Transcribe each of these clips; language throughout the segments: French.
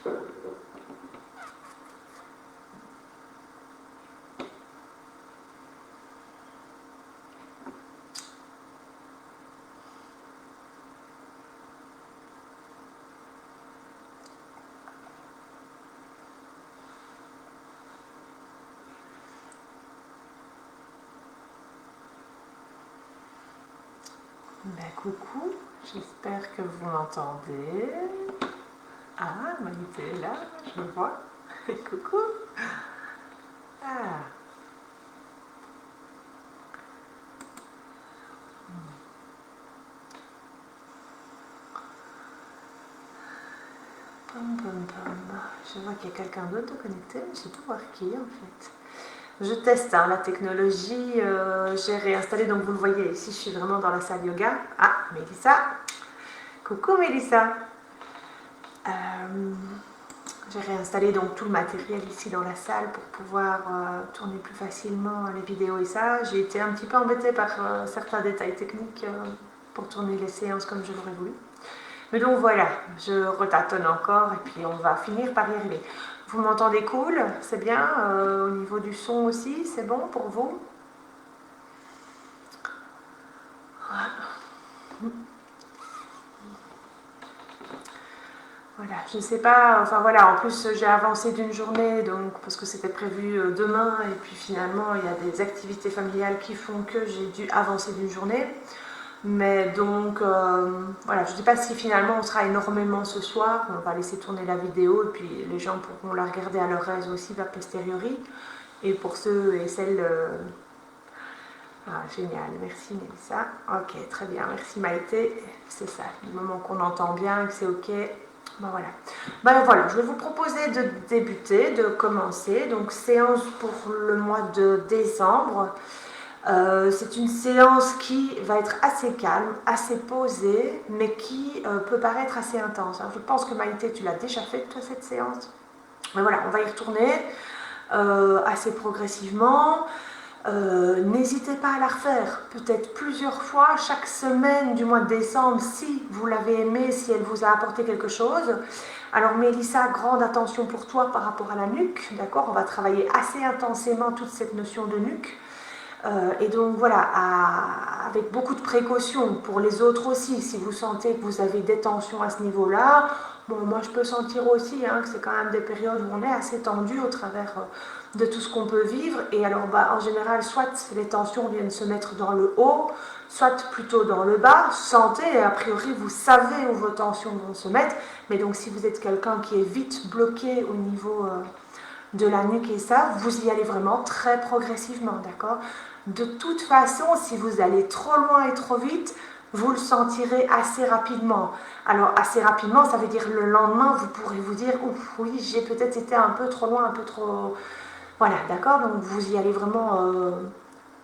Ben, coucou, j'espère que vous m'entendez. Ah, Maïté est là, je le vois. Coucou. Ah. Pom, pom, pom. Je vois qu'il y a quelqu'un d'autre de connecté, mais je ne sais pas voir qui en fait. Je teste la technologie, j'ai réinstallé, donc vous le voyez ici, je suis vraiment dans la salle yoga. Ah, Mélissa. Coucou Mélissa. J'ai réinstallé donc tout le matériel ici dans la salle pour pouvoir tourner plus facilement les vidéos et ça. J'ai été un petit peu embêtée par certains détails techniques pour tourner les séances comme je l'aurais voulu. Mais donc voilà, je retâtonne encore et puis on va finir par y arriver. Vous m'entendez cool? C'est bien? Au niveau du son aussi, c'est bon pour vous? Voilà, je ne sais pas, enfin voilà, en plus j'ai avancé d'une journée, donc parce que c'était prévu demain, et puis finalement il y a des activités familiales qui font que j'ai dû avancer d'une journée. Mais donc voilà, je ne sais pas si finalement on sera énormément ce soir, on va laisser tourner la vidéo, et puis les gens pourront la regarder à leur aise aussi, a posteriori. Et pour ceux et celles... Ah, génial, merci Mélissa. Ok, très bien, merci Maïté. C'est ça, du moment qu'on entend bien, que c'est ok. Ben voilà. Ben voilà, je vais vous proposer de débuter, de commencer. Donc séance pour le mois de décembre. C'est une séance qui va être assez calme, assez posée, mais qui peut paraître assez intense. Alors, je pense que Maïté, tu l'as déjà fait toi cette séance. Mais voilà, on va y retourner assez progressivement. N'hésitez pas à la refaire, peut-être plusieurs fois, chaque semaine du mois de décembre, si vous l'avez aimée, si elle vous a apporté quelque chose. Alors Mélissa, grande attention pour toi par rapport à la nuque, d'accord? On va travailler assez intensément toute cette notion de nuque. Et donc voilà, avec beaucoup de précautions pour les autres aussi, si vous sentez que vous avez des tensions à ce niveau-là. Bon, moi je peux sentir aussi que c'est quand même des périodes où on est assez tendu au travers de tout ce qu'on peut vivre. Et alors en général, soit les tensions viennent se mettre dans le haut, soit plutôt dans le bas. Sentez, et a priori vous savez où vos tensions vont se mettre. Mais donc si vous êtes quelqu'un qui est vite bloqué au niveau de la nuque et ça, vous y allez vraiment très progressivement, d'accord? De toute façon, si vous allez trop loin et trop vite, vous le sentirez assez rapidement. Alors, assez rapidement, ça veut dire le lendemain, vous pourrez vous dire, ouf, oui, j'ai peut-être été un peu trop loin, un peu trop... Voilà, d'accord? Donc, vous y allez vraiment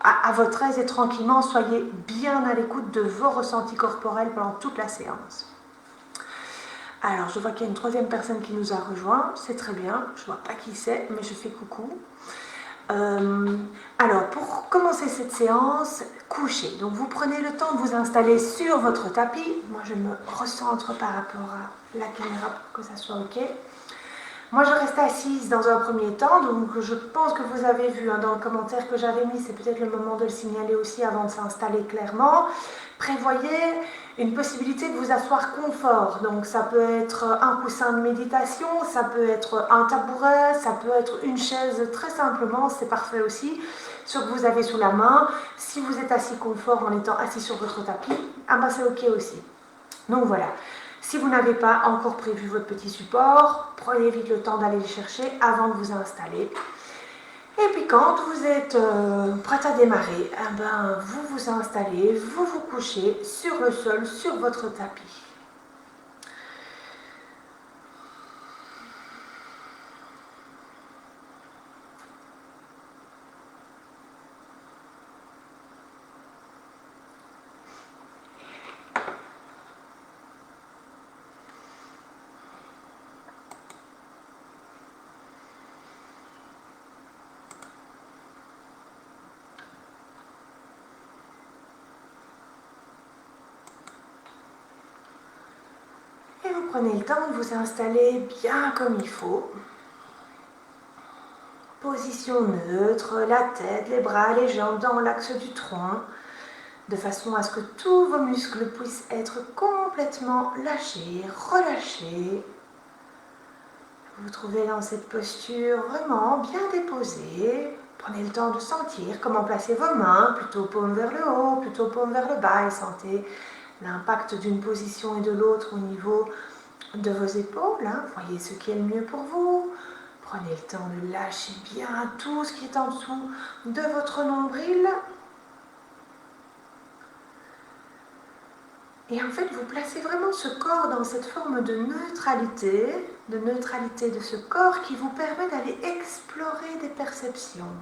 à votre aise et tranquillement, soyez bien à l'écoute de vos ressentis corporels pendant toute la séance. Alors, je vois qu'il y a une troisième personne qui nous a rejoint, c'est très bien, je ne vois pas qui c'est, mais je fais coucou. Alors, pour commencer cette séance, couchez. Donc, vous prenez le temps de vous installer sur votre tapis. Moi, je me recentre par rapport à la caméra pour que ça soit OK. Moi, je reste assise dans un premier temps. Donc, je pense que vous avez vu dans le commentaire que j'avais mis, c'est peut-être le moment de le signaler aussi avant de s'installer clairement. Prévoyez une possibilité de vous asseoir confort. Donc, ça peut être un coussin de méditation, ça peut être un tabouret, ça peut être une chaise, très simplement, c'est parfait aussi. Ce que vous avez sous la main, si vous êtes assis confort en étant assis sur votre tapis, c'est OK aussi. Donc voilà. Si vous n'avez pas encore prévu votre petit support, prenez vite le temps d'aller le chercher avant de vous installer. Et puis quand vous êtes prête à démarrer, vous vous installez, vous vous couchez sur le sol, sur votre tapis. Et vous prenez le temps de vous installer bien comme il faut. Position neutre, la tête, les bras, les jambes dans l'axe du tronc, de façon à ce que tous vos muscles puissent être complètement lâchés, relâchés. Vous vous trouvez dans cette posture vraiment bien déposée. Prenez le temps de sentir comment placer vos mains, plutôt paume vers le haut, plutôt paume vers le bas, et sentez l'impact d'une position et de l'autre au niveau de vos épaules. Voyez ce qui est le mieux pour vous. Prenez le temps de lâcher bien tout ce qui est en dessous de votre nombril. Et en fait, vous placez vraiment ce corps dans cette forme de neutralité de ce corps qui vous permet d'aller explorer des perceptions.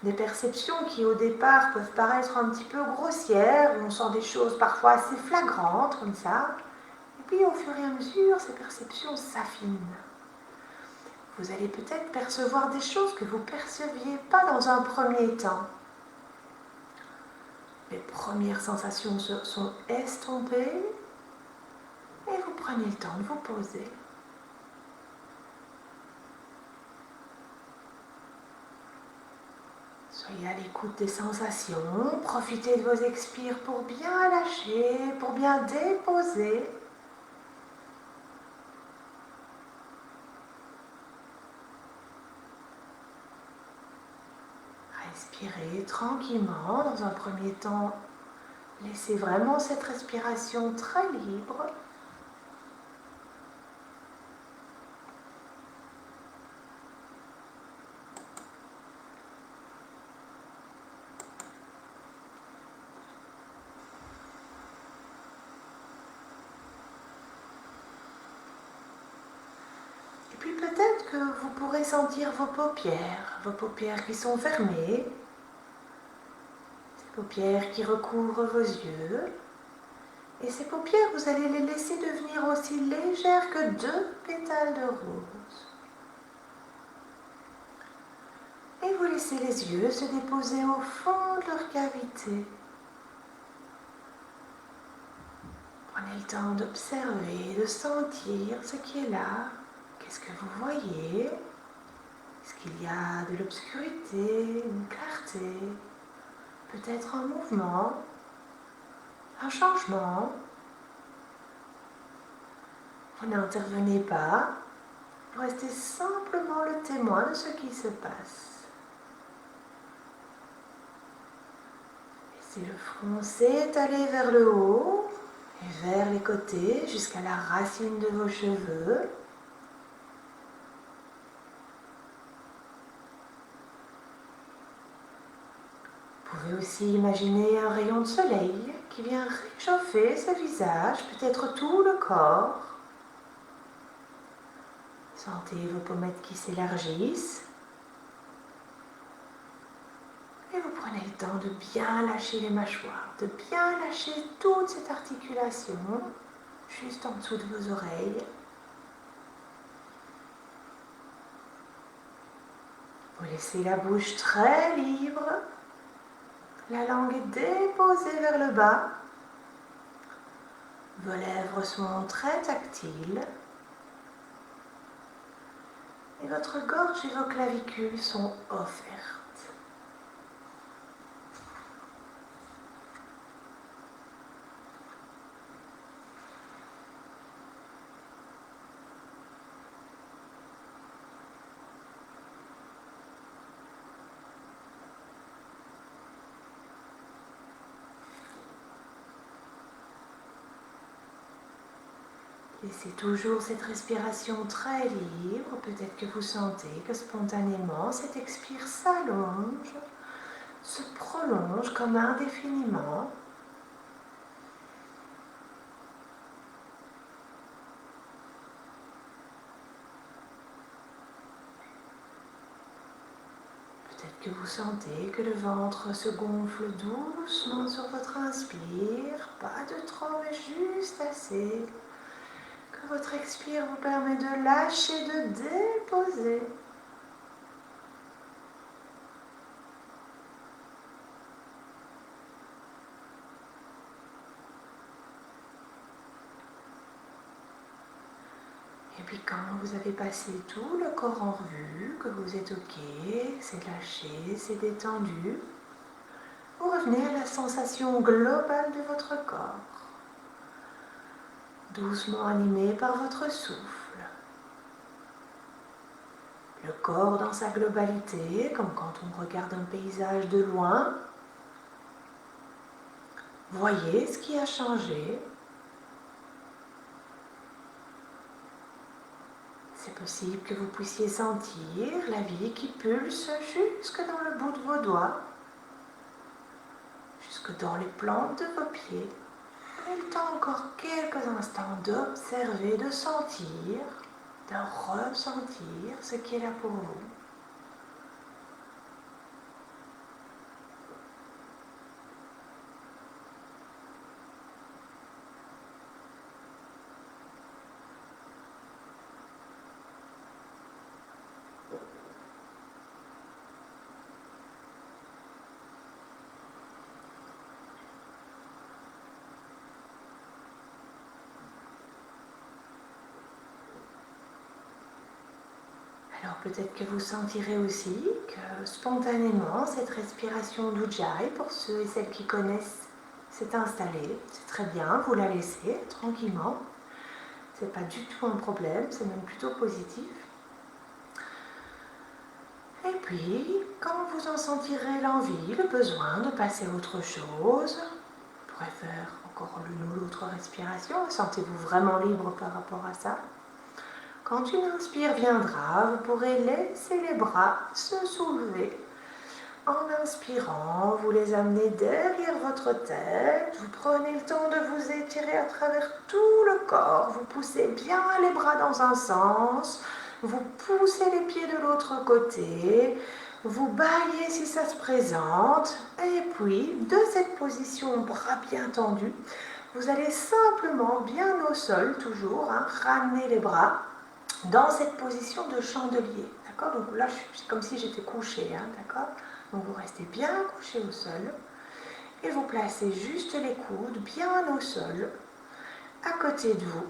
Des perceptions qui au départ peuvent paraître un petit peu grossières, où on sent des choses parfois assez flagrantes comme ça. Et puis au fur et à mesure, ces perceptions s'affinent. Vous allez peut-être percevoir des choses que vous ne perceviez pas dans un premier temps. Les premières sensations se sont estompées et vous prenez le temps de vous poser. Soyez à l'écoute des sensations, profitez de vos expires pour bien lâcher, pour bien déposer. Respirez tranquillement. Dans un premier temps, laissez vraiment cette respiration très libre. Et puis peut-être que vous pourrez sentir vos paupières qui sont fermées, ces paupières qui recouvrent vos yeux. Et ces paupières, vous allez les laisser devenir aussi légères que 2 pétales de rose. Et vous laissez les yeux se déposer au fond de leur cavité. Prenez le temps d'observer, de sentir ce qui est là. Qu'est-ce que vous voyez? Est-ce qu'il y a de l'obscurité, une clarté, peut-être un mouvement, un changement? Vous n'intervenez pas, vous restez simplement le témoin de ce qui se passe. Laissez le front s'étaler vers le haut et vers les côtés jusqu'à la racine de vos cheveux. Vous pouvez aussi imaginer un rayon de soleil qui vient réchauffer ce visage, peut-être tout le corps. Sentez vos pommettes qui s'élargissent. Et vous prenez le temps de bien lâcher les mâchoires, de bien lâcher toute cette articulation juste en dessous de vos oreilles. Vous laissez la bouche très libre. La langue est déposée vers le bas. Vos lèvres sont très tactiles. Et votre gorge et vos clavicules sont offertes. Laissez toujours cette respiration très libre. Peut-être que vous sentez que spontanément cette expire s'allonge, se prolonge comme indéfiniment. Peut-être que vous sentez que le ventre se gonfle doucement sur votre inspire. Pas de trop, mais juste assez. Que votre expire vous permet de lâcher, de déposer. Et puis quand vous avez passé tout le corps en revue, que vous êtes ok, c'est lâché, c'est détendu, vous revenez à la sensation globale de votre corps, doucement animé par votre souffle. Le corps dans sa globalité, comme quand on regarde un paysage de loin. Voyez ce qui a changé. C'est possible que vous puissiez sentir la vie qui pulse jusque dans le bout de vos doigts, jusque dans les plantes de vos pieds. Prenez le temps encore quelques instants d'observer, de sentir, de ressentir ce qui est là pour vous. Alors peut-être que vous sentirez aussi que spontanément cette respiration d'Ujjayi, pour ceux et celles qui connaissent, s'est installée. C'est très bien, vous la laissez tranquillement. Ce n'est pas du tout un problème, c'est même plutôt positif. Et puis, quand vous en sentirez l'envie, le besoin de passer à autre chose, vous pourrez faire encore l'une ou l'autre respiration, sentez-vous vraiment libre par rapport à ça. Quand une inspire viendra, vous pourrez laisser les bras se soulever. En inspirant, vous les amenez derrière votre tête, vous prenez le temps de vous étirer à travers tout le corps, vous poussez bien les bras dans un sens, vous poussez les pieds de l'autre côté, vous baillez si ça se présente, et puis de cette position bras bien tendus, vous allez simplement bien au sol, toujours, ramener les bras dans cette position de chandelier, d'accord? Donc là, c'est comme si j'étais couchée, d'accord? Donc vous restez bien couché au sol et vous placez juste les coudes bien au sol, à côté de vous,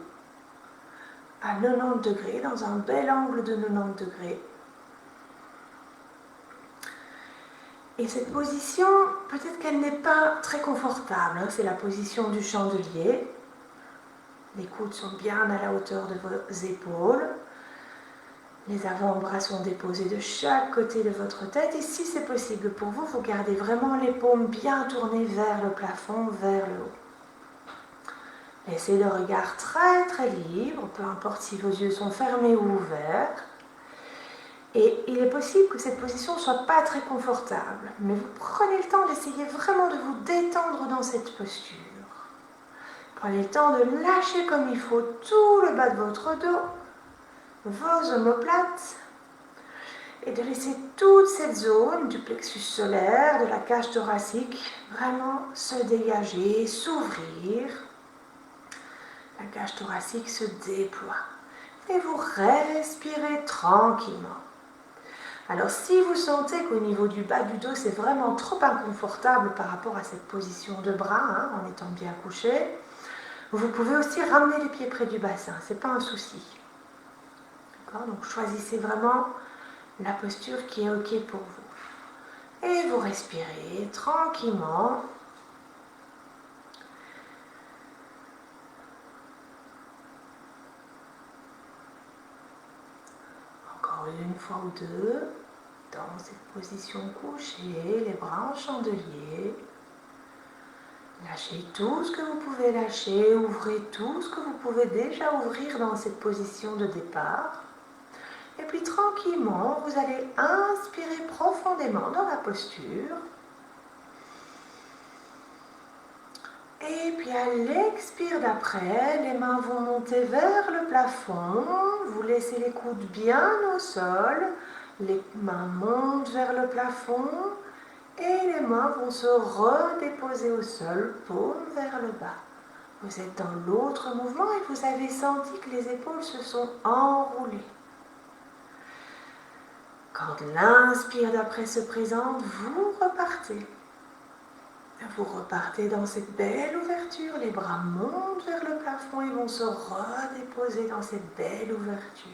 à 90 degrés, dans un bel angle de 90 degrés. Et cette position, peut-être qu'elle n'est pas très confortable, c'est la position du chandelier. Les coudes sont bien à la hauteur de vos épaules. Les avant-bras sont déposés de chaque côté de votre tête et si c'est possible pour vous, vous gardez vraiment les paumes bien tournées vers le plafond, vers le haut. Laissez le regard très très libre, peu importe si vos yeux sont fermés ou ouverts. Et il est possible que cette position ne soit pas très confortable, mais vous prenez le temps d'essayer vraiment de vous détendre dans cette posture. Prenez le temps de lâcher comme il faut tout le bas de votre dos, vos omoplates, et de laisser toute cette zone du plexus solaire, de la cage thoracique, vraiment se dégager, s'ouvrir. La cage thoracique se déploie. Et vous respirez tranquillement. Alors si vous sentez qu'au niveau du bas du dos, c'est vraiment trop inconfortable par rapport à cette position de bras, en étant bien couché, vous pouvez aussi ramener les pieds près du bassin, ce n'est pas un souci. D'accord? Donc choisissez vraiment la posture qui est ok pour vous. Et vous respirez tranquillement. Encore une fois ou deux, dans cette position couchée, les bras en chandelier. Lâchez tout ce que vous pouvez lâcher, ouvrez tout ce que vous pouvez déjà ouvrir dans cette position de départ. Et puis tranquillement, vous allez inspirer profondément dans la posture. Et puis à l'expire d'après, les mains vont monter vers le plafond. Vous laissez les coudes bien au sol. Les mains montent vers le plafond. Et les mains vont se redéposer au sol, paume vers le bas. Vous êtes dans l'autre mouvement et vous avez senti que les épaules se sont enroulées. Quand l'inspire d'après se présente, vous repartez. Vous repartez dans cette belle ouverture, les bras montent vers le plafond et vont se redéposer dans cette belle ouverture.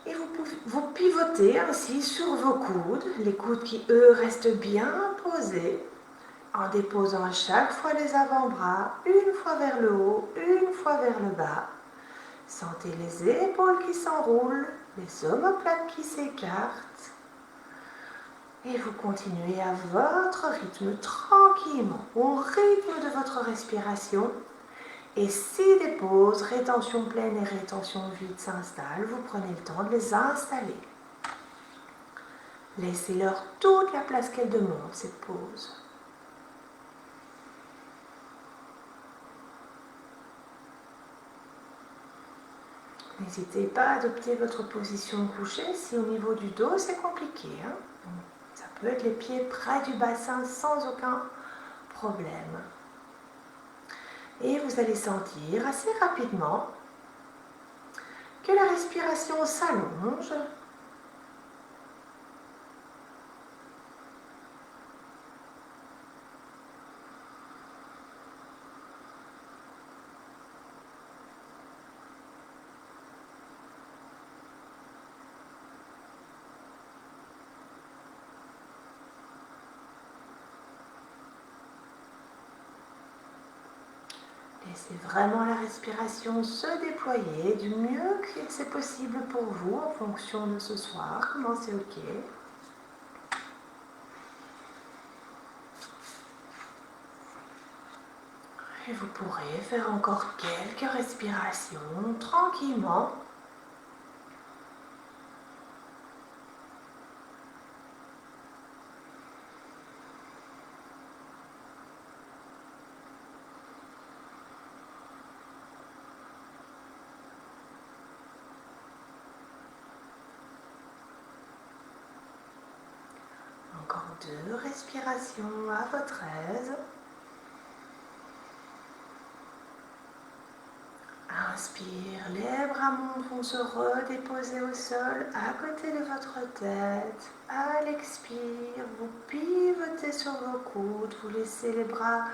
Et vous pivotez ainsi sur vos coudes, les coudes qui eux restent bien posés, en déposant à chaque fois les avant-bras, une fois vers le haut, une fois vers le bas. Sentez les épaules qui s'enroulent, les omoplates qui s'écartent. Et vous continuez à votre rythme, tranquillement, au rythme de votre respiration. Et si des pauses, rétention pleine et rétention vide s'installent, vous prenez le temps de les installer. Laissez-leur toute la place qu'elles demandent, cette pause. N'hésitez pas à adopter votre position couchée si au niveau du dos c'est compliqué. Ça peut être les pieds près du bassin sans aucun problème. Et vous allez sentir assez rapidement que la respiration s'allonge. Laissez vraiment la respiration se déployer du mieux que c'est possible pour vous en fonction de ce soir, comment c'est ok. Et vous pourrez faire encore quelques respirations tranquillement. Encore 2 respirations à votre aise. Inspire, les bras vont se redéposer au sol à côté de votre tête. À l'expire, vous pivotez sur vos coudes, vous laissez les bras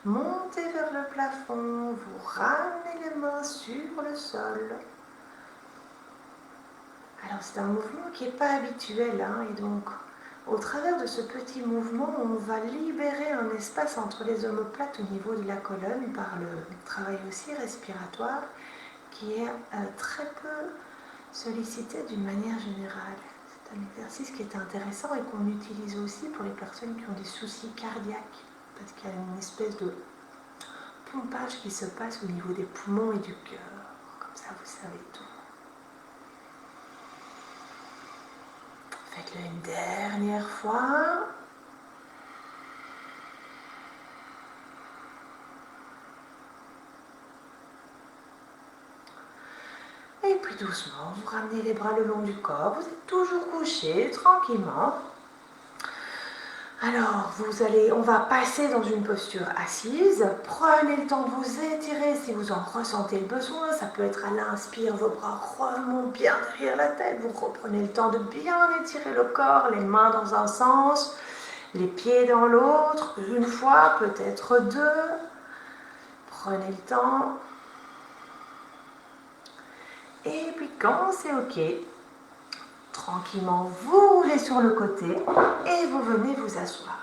monter vers le plafond, vous ramenez les mains sur le sol. Alors c'est un mouvement qui n'est pas habituel, et donc au travers de ce petit mouvement, on va libérer un espace entre les omoplates au niveau de la colonne par le travail aussi respiratoire qui est très peu sollicité d'une manière générale. C'est un exercice qui est intéressant et qu'on utilise aussi pour les personnes qui ont des soucis cardiaques parce qu'il y a une espèce de pompage qui se passe au niveau des poumons et du cœur. Comme ça, vous savez tout. Faites-le une dernière fois. Et puis doucement, vous ramenez les bras le long du corps. Vous êtes toujours couché, tranquillement. Alors, on va passer dans une posture assise. Prenez le temps de vous étirer si vous en ressentez le besoin. Ça peut être à l'inspire, vos bras remontent bien derrière la tête. Vous reprenez le temps de bien étirer le corps, les mains dans un sens, les pieds dans l'autre. Une fois, peut-être 2. Prenez le temps. Et puis quand c'est ok, tranquillement, vous roulez sur le côté et vous venez vous asseoir.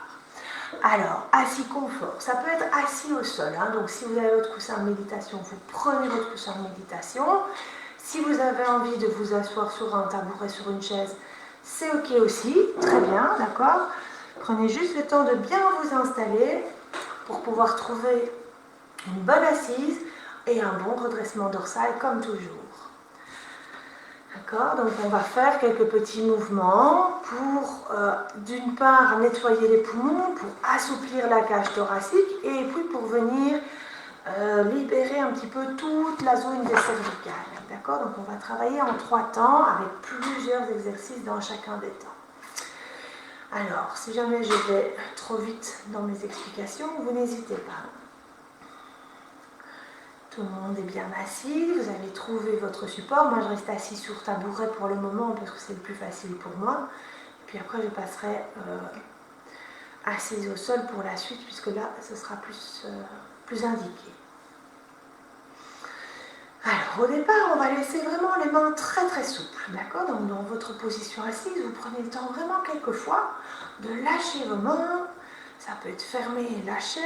Alors, assis confort, ça peut être assis au sol. Donc, si vous avez votre coussin de méditation, vous prenez votre coussin de méditation. Si vous avez envie de vous asseoir sur un tabouret, sur une chaise, c'est ok aussi. Très bien, d'accord. Prenez juste le temps de bien vous installer pour pouvoir trouver une bonne assise et un bon redressement dorsal comme toujours. D'accord, donc on va faire quelques petits mouvements pour, d'une part, nettoyer les poumons, pour assouplir la cage thoracique et puis pour venir libérer un petit peu toute la zone des cervicales. D'accord, donc on va travailler en 3 temps avec plusieurs exercices dans chacun des temps. Alors, si jamais je vais trop vite dans mes explications, vous n'hésitez pas. Tout le monde est bien assis, vous avez trouvé votre support. Moi, je reste assis sur tabouret pour le moment parce que c'est le plus facile pour moi. Et puis après, je passerai assise au sol pour la suite, puisque là, ce sera plus indiqué. Alors, au départ, on va laisser vraiment les mains très très souples, d'accord? Donc, dans votre position assise, vous prenez le temps vraiment quelquefois de lâcher vos mains. Ça peut être fermé et lâché,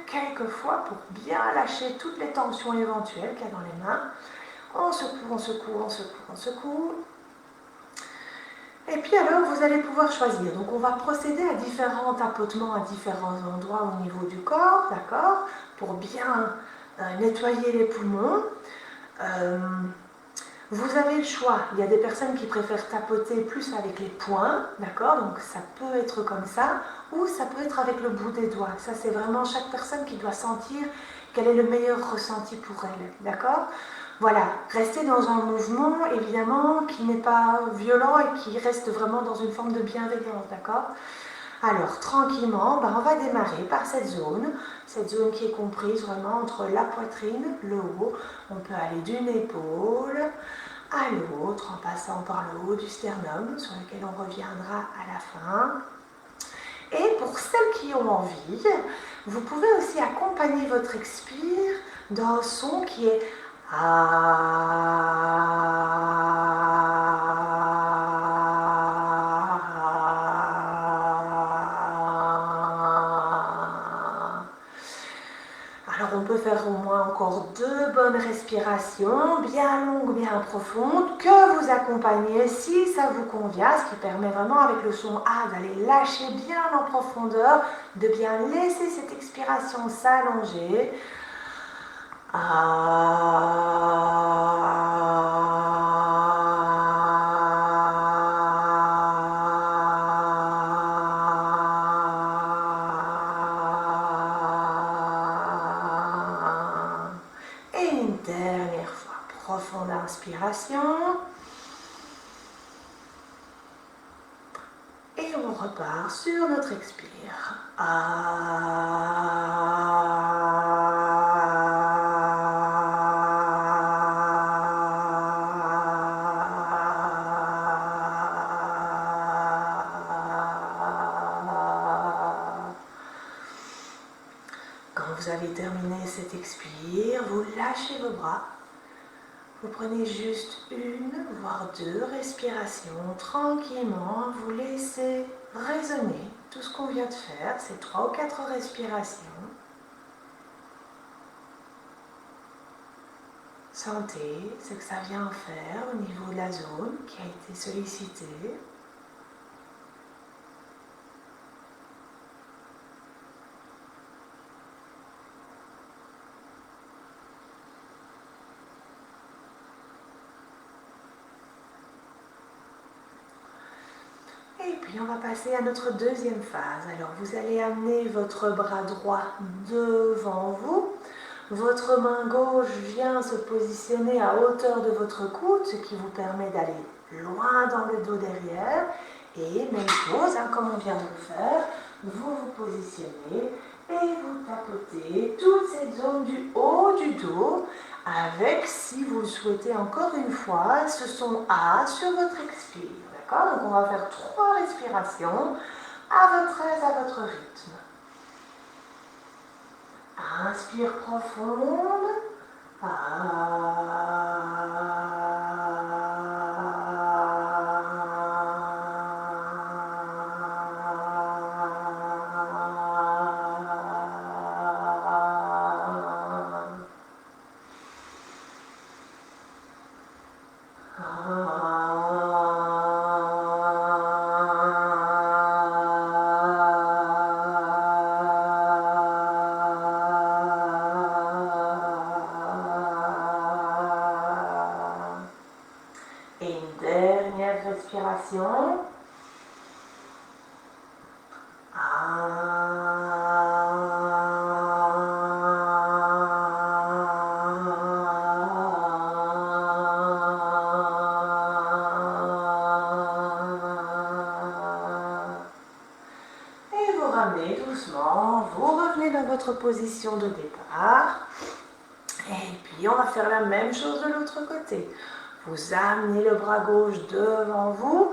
quelquefois pour bien lâcher toutes les tensions éventuelles qu'il y a dans les mains. On secoue, on secoue, on secoue, on secoue. Et puis alors, vous allez pouvoir choisir. Donc, on va procéder à différents tapotements à différents endroits au niveau du corps, d'accord? Pour bien nettoyer les poumons. Vous avez le choix. Il y a des personnes qui préfèrent tapoter plus avec les poings, d'accord? Donc, ça peut être comme ça, ou ça peut être avec le bout des doigts. Ça, c'est vraiment chaque personne qui doit sentir quel est le meilleur ressenti pour elle, d'accord? Voilà, restez dans un mouvement, évidemment, qui n'est pas violent et qui reste vraiment dans une forme de bienveillance, d'accord? Alors, tranquillement, on va démarrer par cette zone qui est comprise vraiment entre la poitrine, le haut. On peut aller d'une épaule à l'autre en passant par le haut du sternum, sur lequel on reviendra à la fin. Et pour celles qui ont envie, vous pouvez aussi accompagner votre expire d'un son qui est Alors on peut faire au moins encore 2 bonnes respirations, bien longues, bien profondes, que vous accompagnez si ça vous convient, ce qui permet vraiment avec le son A d'aller lâcher bien en profondeur, de bien laisser cette expiration s'allonger. Et une dernière fois, profonde inspiration. Et on repart sur notre expire. Quand vous avez terminé cet expire, vous lâchez vos bras. Vous prenez juste 1, voire 2 respirations tranquillement. Vous laissez résonner tout ce qu'on vient de faire, ces 3 ou 4 respirations. Sentez ce que ça vient faire au niveau de la zone qui a été sollicitée. Et puis on va passer à notre deuxième phase. Alors vous allez amener votre bras droit devant vous. Votre main gauche vient se positionner à hauteur de votre coude, ce qui vous permet d'aller loin dans le dos derrière. Et même chose, comme on vient de le faire, vous vous positionnez et vous tapotez toute cette zone du haut du dos avec, si vous le souhaitez encore une fois, ce son A sur votre expire. D'accord? Donc on va faire 3 respirations à votre aise, à votre rythme. Inspire profonde. Et une dernière respiration. Et vous ramenez doucement, vous revenez dans votre position de départ. Et puis on va faire la même chose de l'autre côté. Vous amenez le bras gauche devant vous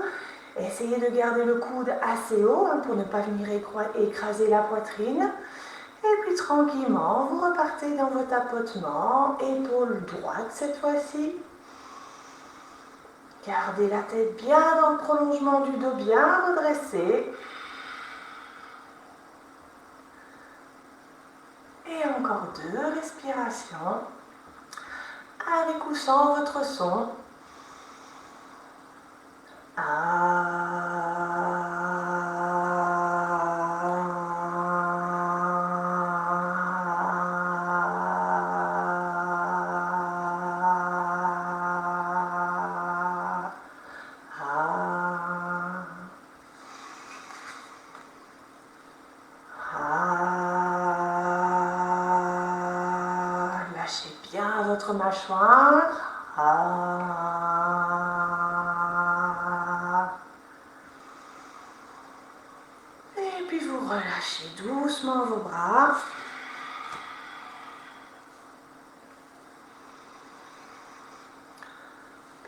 Essayez de garder le coude assez haut pour ne pas venir écraser la poitrine. Et puis tranquillement, vous repartez dans vos tapotements, épaule droite cette fois-ci. Gardez la tête bien dans le prolongement du dos, bien redressé. Et encore 2 respirations, avec ou sans votre son. Lâchez bien votre mâchoire. Et puis vous relâchez doucement vos bras.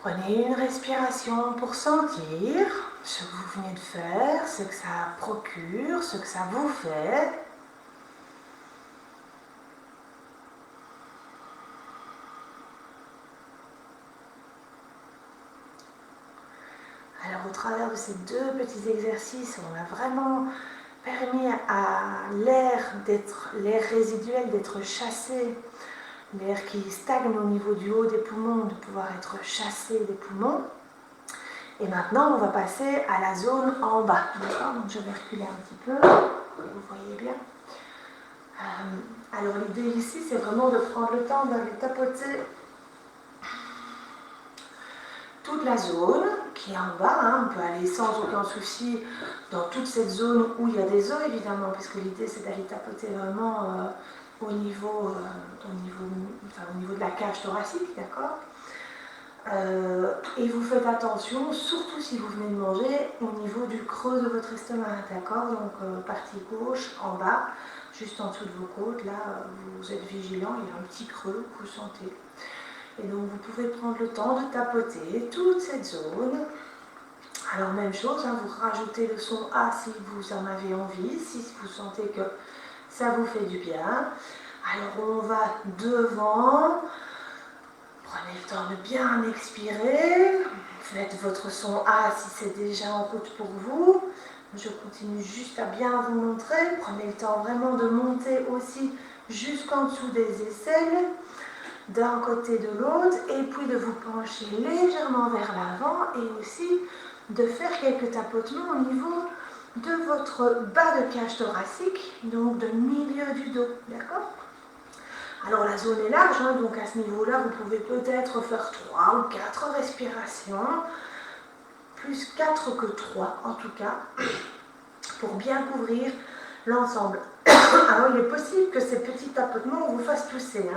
Prenez une respiration pour sentir ce que vous venez de faire, ce que ça procure, ce que ça vous fait. Alors au travers de ces 2 petits exercices, on a vraiment permis à l'air résiduel d'être chassé, l'air qui stagne au niveau du haut des poumons, de pouvoir être chassé des poumons. Et maintenant, on va passer à la zone en bas. D'accord? Donc je vais reculer un petit peu, vous voyez bien. Alors l'idée ici, c'est vraiment de prendre le temps d'aller tapoter toute la zone qui est en bas. On peut aller sans aucun souci dans toute cette zone où il y a des os, évidemment, puisque l'idée c'est d'aller tapoter vraiment au niveau de la cage thoracique, d'accord? Et vous faites attention, surtout si vous venez de manger, au niveau du creux de votre estomac, d'accord? Donc partie gauche, en bas, juste en dessous de vos côtes, là, vous êtes vigilant, il y a un petit creux que vous sentez. Et donc vous pouvez prendre le temps de tapoter toute cette zone. Alors même chose, vous rajoutez le son A si vous en avez envie, si vous sentez que ça vous fait du bien. Alors on va devant. Prenez le temps de bien expirer. Faites votre son A si c'est déjà en route pour vous. Je continue juste à bien vous montrer. Prenez le temps vraiment de monter aussi jusqu'en dessous des aisselles, d'un côté de l'autre, et puis de vous pencher légèrement vers l'avant et aussi de faire quelques tapotements au niveau de votre bas de cage thoracique, donc de milieu du dos, d'accord? Alors la zone est large, donc à ce niveau-là, vous pouvez peut-être faire 3 ou 4 respirations, plus 4 que 3 en tout cas, pour bien couvrir l'ensemble. Alors il est possible que ces petits tapotements vous fassent tousser.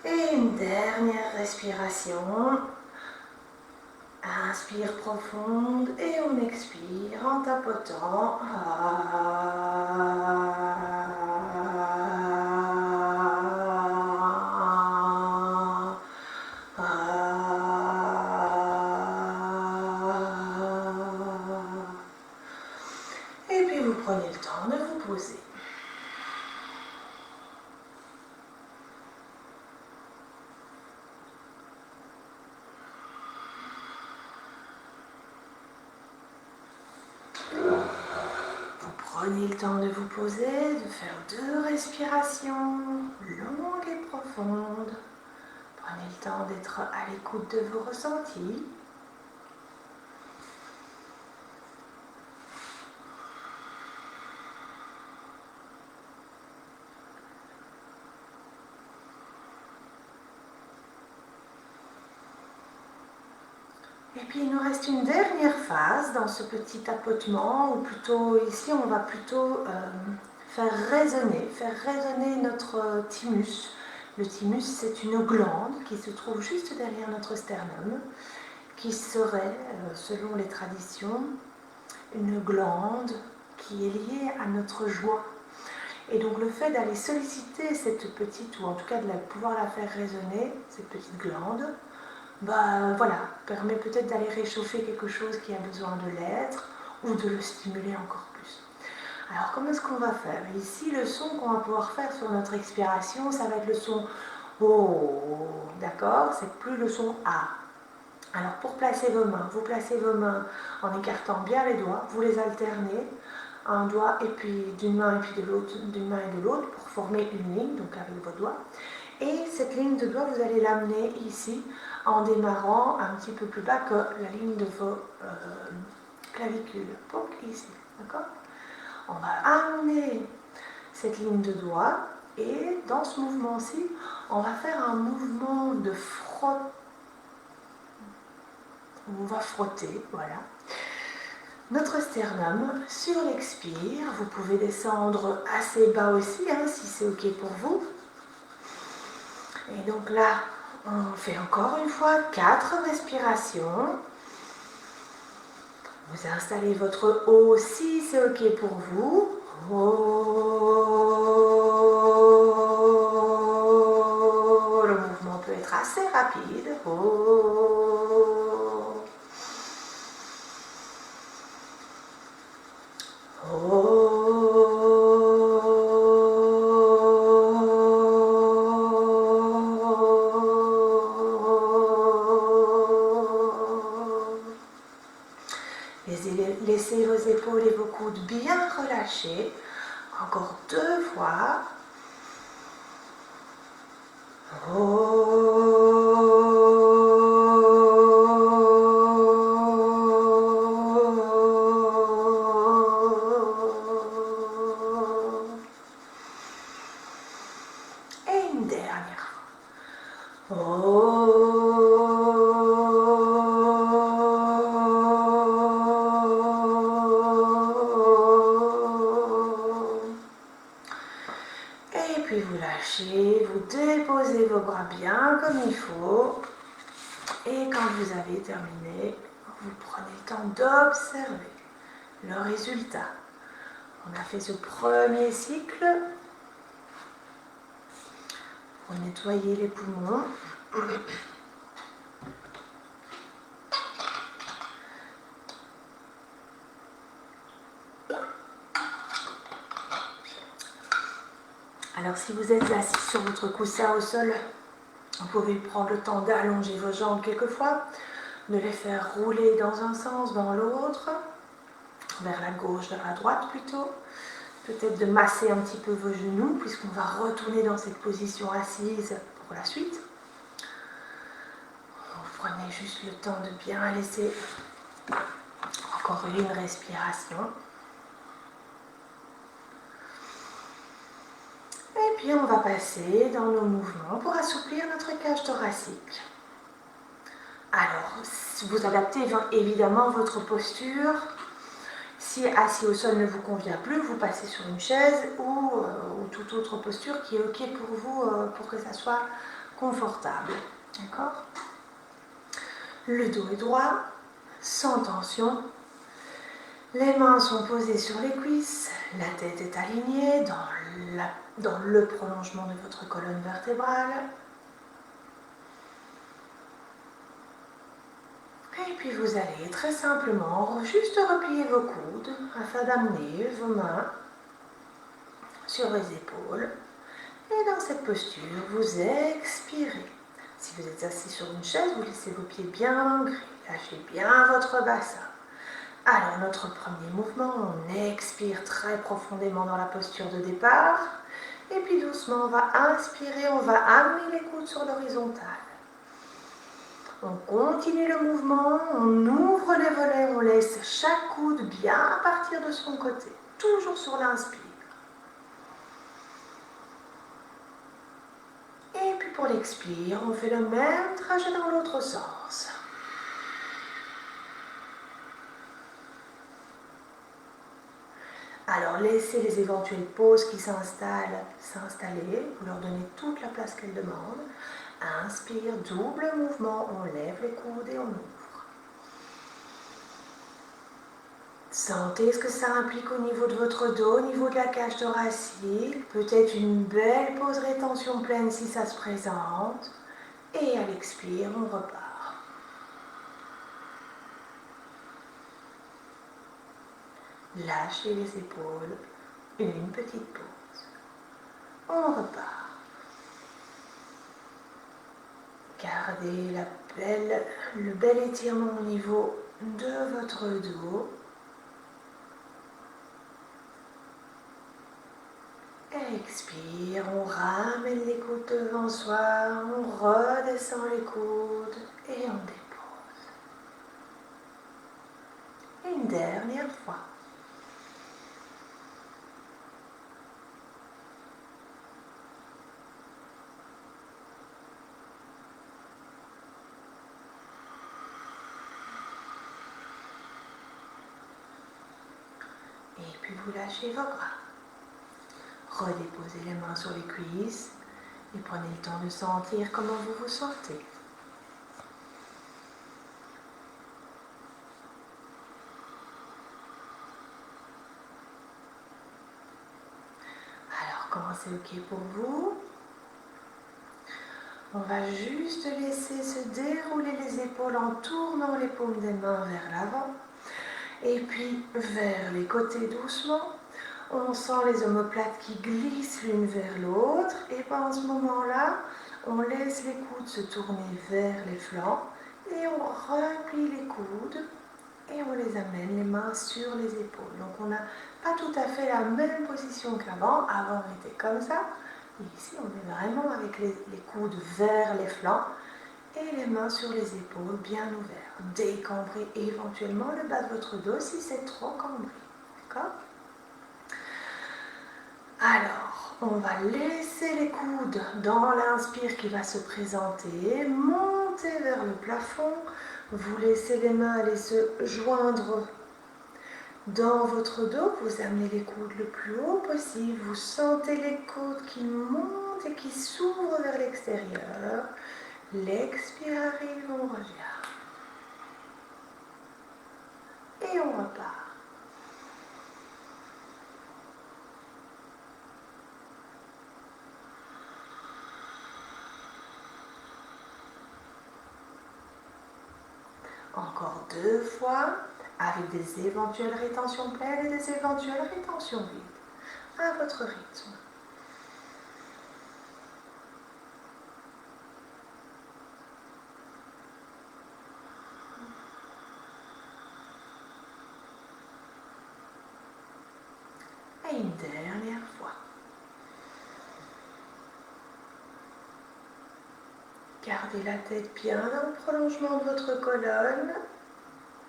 Et une dernière respiration. Inspire profonde et on expire en tapotant. Et puis vous prenez le temps de vous poser. Prenez le temps de vous poser, de faire 2 respirations longues et profondes. Prenez le temps d'être à l'écoute de vos ressentis. Et puis il nous reste une dernière phase dans ce petit tapotement, ou plutôt ici on va plutôt faire résonner notre thymus, Le thymus, c'est une glande qui se trouve juste derrière notre sternum, qui serait, selon les traditions, une glande qui est liée à notre joie. Et donc le fait d'aller solliciter cette petite, ou en tout cas de pouvoir la faire résonner, cette petite glande, voilà, permet peut-être d'aller réchauffer quelque chose qui a besoin de l'être, ou de le stimuler encore plus. Alors comment est-ce qu'on va faire? Ici, le son qu'on va pouvoir faire sur notre expiration, ça va être le son O, d'accord? C'est plus le son A. Alors pour placer vos mains, vous placez vos mains en écartant bien les doigts, vous les alternez, un doigt et puis d'une main et puis de l'autre, d'une main et de l'autre pour former une ligne, donc avec vos doigts. Et cette ligne de doigts, vous allez l'amener ici en démarrant un petit peu plus bas que la ligne de vos clavicules. Donc ici, d'accord? On va amener cette ligne de doigts et dans ce mouvement-ci, on va faire un mouvement de frottement. On va frotter, voilà, notre sternum sur l'expire. Vous pouvez descendre assez bas aussi, si c'est ok pour vous. Et donc là, on fait encore une fois 4 respirations. Vous installez votre O si c'est ok pour vous. Le mouvement peut être assez rapide. Laissez vos épaules et vos coudes bien relâchés. Encore 2 fois. Et une dernière fois. Et puis vous lâchez, vous déposez vos bras bien comme il faut. Et quand vous avez terminé, vous prenez le temps d'observer le résultat. On a fait ce premier cycle pour nettoyer les poumons. Alors si vous êtes assis sur votre coussin au sol, vous pouvez prendre le temps d'allonger vos jambes quelquefois, de les faire rouler dans un sens, dans l'autre, vers la gauche, vers la droite plutôt. Peut-être de masser un petit peu vos genoux, puisqu'on va retourner dans cette position assise pour la suite. Vous prenez juste le temps de bien laisser encore une respiration. Et puis on va passer dans nos mouvements pour assouplir notre cage thoracique. Alors, vous adaptez évidemment votre posture. Si assis au sol ne vous convient plus, vous passez sur une chaise ou toute autre posture qui est ok pour vous, pour que ça soit confortable. D'accord ? Le dos est droit, sans tension. Les mains sont posées sur les cuisses, la tête est alignée dans le prolongement de votre colonne vertébrale. Et puis vous allez très simplement juste replier vos coudes afin d'amener vos mains sur les épaules. Et dans cette posture, vous expirez. Si vous êtes assis sur une chaise, vous laissez vos pieds bien ancrés. Lâchez bien votre bassin. Alors, notre premier mouvement, on expire très profondément dans la posture de départ. Et puis doucement, on va inspirer, on va amener les coudes sur l'horizontale. On continue le mouvement, on ouvre les volets, on laisse chaque coude bien partir de son côté. Toujours sur l'inspire. Et puis pour l'expire, on fait le même trajet dans l'autre sens. Alors laissez les éventuelles pauses qui s'installent s'installer, vous leur donnez toute la place qu'elles demandent. Inspire, double mouvement, on lève les coudes et on ouvre. Sentez ce que ça implique au niveau de votre dos, au niveau de la cage thoracique. Peut-être une belle pause rétention pleine si ça se présente. Et à l'expire, on repart. Lâchez les épaules, une petite pause. On repart. Gardez le bel étirement au niveau de votre dos. Expire, on ramène les coudes devant soi, on redescend les coudes et on dépose. Une dernière fois. Et puis vous lâchez vos bras. Redéposez les mains sur les cuisses et prenez le temps de sentir comment vous vous sentez. Alors, quand c'est OK pour vous, on va juste laisser se dérouler les épaules en tournant les paumes des mains vers l'avant et puis vers les côtés doucement. On sent les omoplates qui glissent l'une vers l'autre et à ce moment-là, on laisse les coudes se tourner vers les flancs et on replie les coudes et on les amène les mains sur les épaules. Donc on n'a pas tout à fait la même position qu'avant. Avant on était comme ça. Et ici on est vraiment avec les coudes vers les flancs et les mains sur les épaules bien ouvertes. Décambrez éventuellement le bas de votre dos si c'est trop cambré. D'accord ? Alors, on va laisser les coudes dans l'inspire qui va se présenter, monter vers le plafond. Vous laissez les mains aller se joindre dans votre dos. Vous amenez les coudes le plus haut possible. Vous sentez les côtes qui montent et qui s'ouvrent vers l'extérieur. L'expire arrive, on revient. Et on repart. Encore 2 fois, avec des éventuelles rétentions pleines et des éventuelles rétentions vides, à votre rythme. Et une dernière fois. Gardez la tête bien dans le prolongement de votre colonne.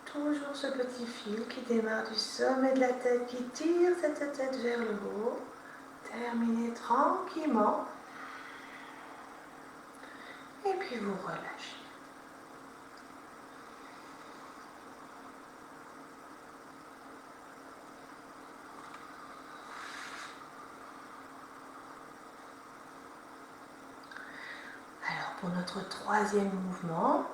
Toujours ce petit fil qui démarre du sommet de la tête, qui tire cette tête vers le haut. Terminez tranquillement. Et puis vous relâchez. Alors pour notre troisième mouvement,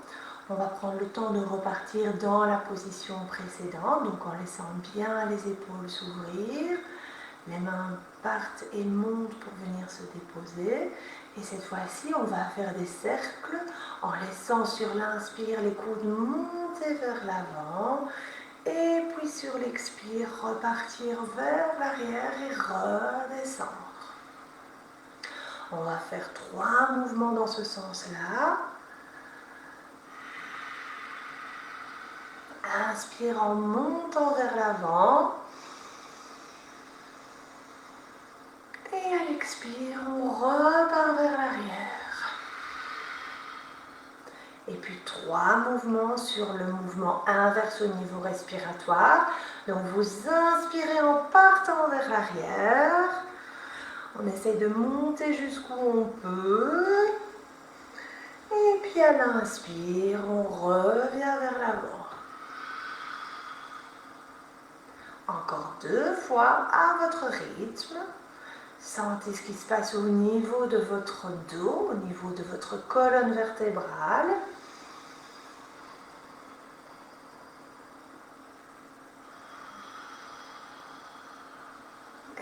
on va prendre le temps de repartir dans la position précédente, donc en laissant bien les épaules s'ouvrir. Les mains partent et montent pour venir se déposer. Et cette fois-ci, on va faire des cercles en laissant sur l'inspire les coudes monter vers l'avant. Et puis sur l'expire, repartir vers l'arrière et redescendre. On va faire 3 mouvements dans ce sens-là. Inspire en montant vers l'avant. Et à l'expire, on repart vers l'arrière. Et puis 3 mouvements sur le mouvement inverse au niveau respiratoire. Donc vous inspirez en partant vers l'arrière. On essaye de monter jusqu'où on peut. Et puis à l'inspire, on revient vers l'avant. Encore 2 fois à votre rythme. Sentez ce qui se passe au niveau de votre dos, au niveau de votre colonne vertébrale.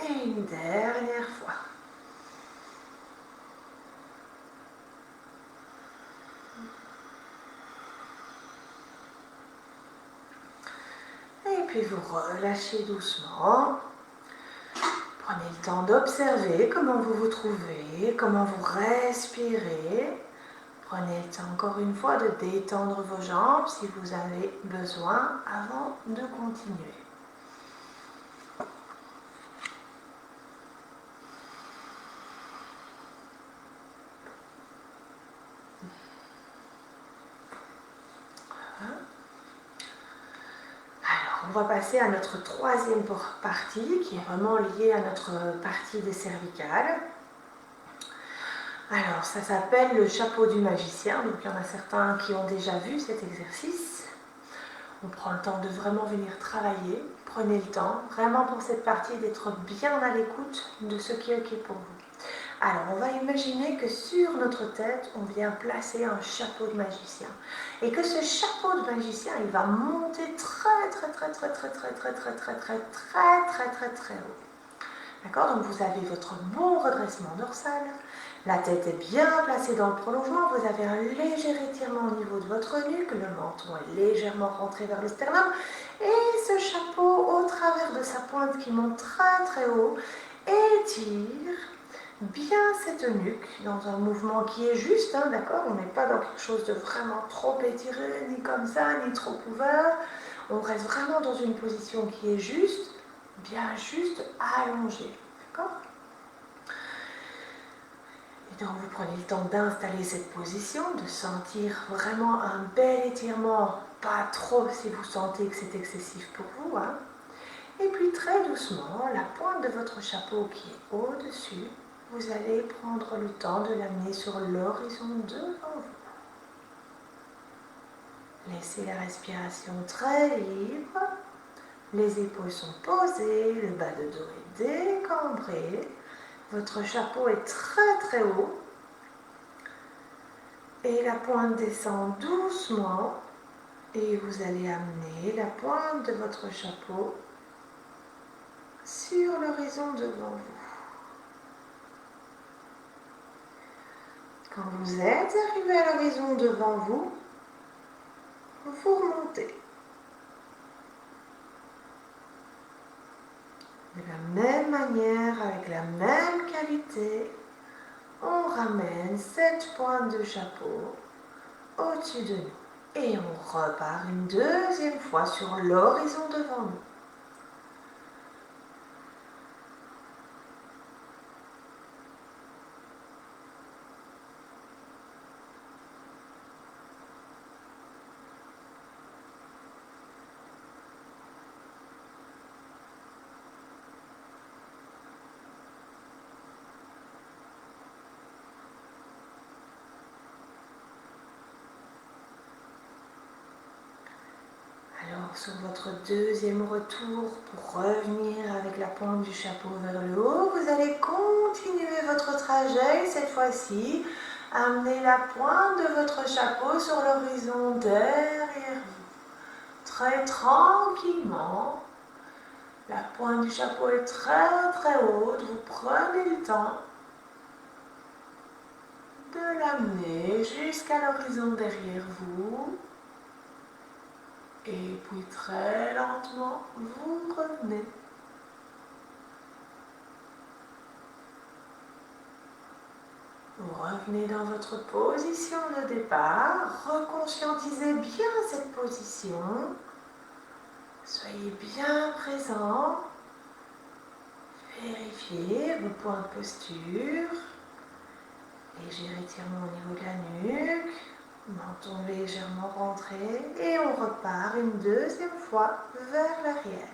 Et une dernière fois. Et puis vous relâchez doucement. Prenez le temps d'observer comment vous vous trouvez, comment vous respirez. Prenez le temps encore une fois de détendre vos jambes si vous avez besoin avant de continuer. On va passer à notre troisième partie qui est vraiment liée à notre partie des cervicales. Alors ça s'appelle le chapeau du magicien, donc il y en a certains qui ont déjà vu cet exercice. On prend le temps de vraiment venir travailler, prenez le temps vraiment pour cette partie d'être bien à l'écoute de ce qui est ok pour vous. Alors, on va imaginer que sur notre tête, on vient placer un chapeau de magicien. Et que ce chapeau de magicien, il va monter très haut. D'accord? Donc, vous avez votre bon redressement dorsal. La tête est bien placée dans le prolongement. Vous avez un léger étirement au niveau de votre nuque. Le menton est légèrement rentré vers le sternum. Et ce chapeau, au travers de sa pointe qui monte très haut, étire bien cette nuque dans un mouvement qui est juste, hein, d'accord? On n'est pas dans quelque chose de vraiment trop étiré, ni comme ça, ni trop ouvert. On reste vraiment dans une position qui est juste, bien juste allongée, d'accord? Et donc vous prenez le temps d'installer cette position, de sentir vraiment un bel étirement, pas trop si vous sentez que c'est excessif pour vous, hein? Et puis très doucement, la pointe de votre chapeau qui est au-dessus, vous allez prendre le temps de l'amener sur l'horizon devant vous. Laissez la respiration très libre. Les épaules sont posées, le bas de dos est décambré. Votre chapeau est très haut. Et la pointe descend doucement. Et vous allez amener la pointe de votre chapeau sur l'horizon devant vous. Quand vous êtes arrivé à l'horizon devant vous, vous remontez. De la même manière, avec la même qualité, on ramène cette pointe de chapeau au-dessus de nous. Et on repart une deuxième fois sur l'horizon devant nous. Alors sur votre deuxième retour, pour revenir avec la pointe du chapeau vers le haut, vous allez continuer votre trajet, cette fois-ci, amener la pointe de votre chapeau sur l'horizon derrière vous. Très tranquillement, la pointe du chapeau est très haute, vous prenez le temps de l'amener jusqu'à l'horizon derrière vous. Et puis très lentement, vous revenez. Vous revenez dans votre position de départ. Reconscientisez bien cette position. Soyez bien présent. Vérifiez vos points de posture. Léger étirement au niveau de la nuque. Menton légèrement rentré. Et on repart une deuxième fois vers l'arrière.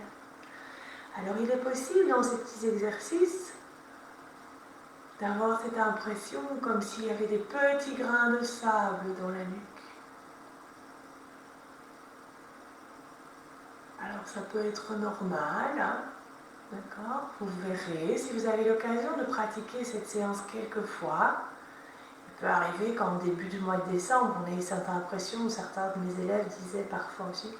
Alors il est possible dans ces petits exercices d'avoir cette impression comme s'il y avait des petits grains de sable dans la nuque. Alors ça peut être normal, hein, D'accord? Vous verrez, si vous avez l'occasion de pratiquer cette séance quelques fois, il peut arriver qu'en début du mois de décembre, on ait certaines impressions, ou certains de mes élèves disaient parfois aussi,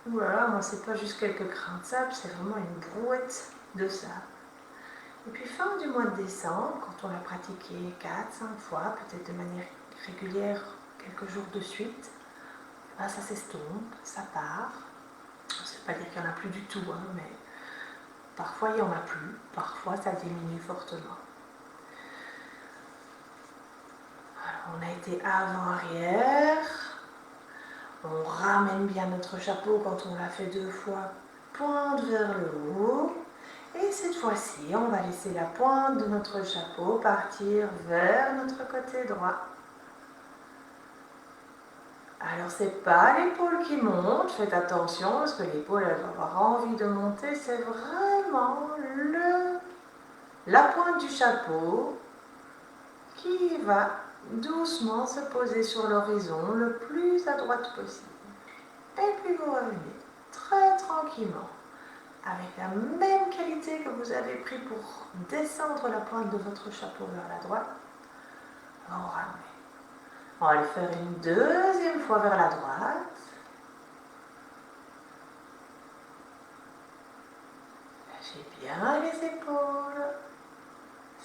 ouh là là, moi c'est pas juste quelques grains de sable, c'est vraiment une brouette de sable. Et puis fin du mois de décembre, quand on l'a pratiqué 4-5 fois, peut-être de manière régulière, quelques jours de suite, ben ça s'estompe, ça part. Ça ne veut pas dire qu'il n'y en a plus du tout, hein, mais parfois il n'y en a plus, parfois ça diminue fortement. Alors, on a été avant-arrière, on ramène bien notre chapeau quand on l'a fait 2 fois, pointe vers le haut. Et cette fois-ci, on va laisser la pointe de notre chapeau partir vers notre côté droit. Alors, c'est pas l'épaule qui monte, faites attention parce que l'épaule elle va avoir envie de monter, c'est vraiment la pointe du chapeau qui va doucement se poser sur l'horizon le plus à droite possible. Et puis vous revenez très tranquillement, avec la même qualité que vous avez pris pour descendre la pointe de votre chapeau vers la droite. On ramène. On va le faire une deuxième fois vers la droite. Lâchez bien les épaules.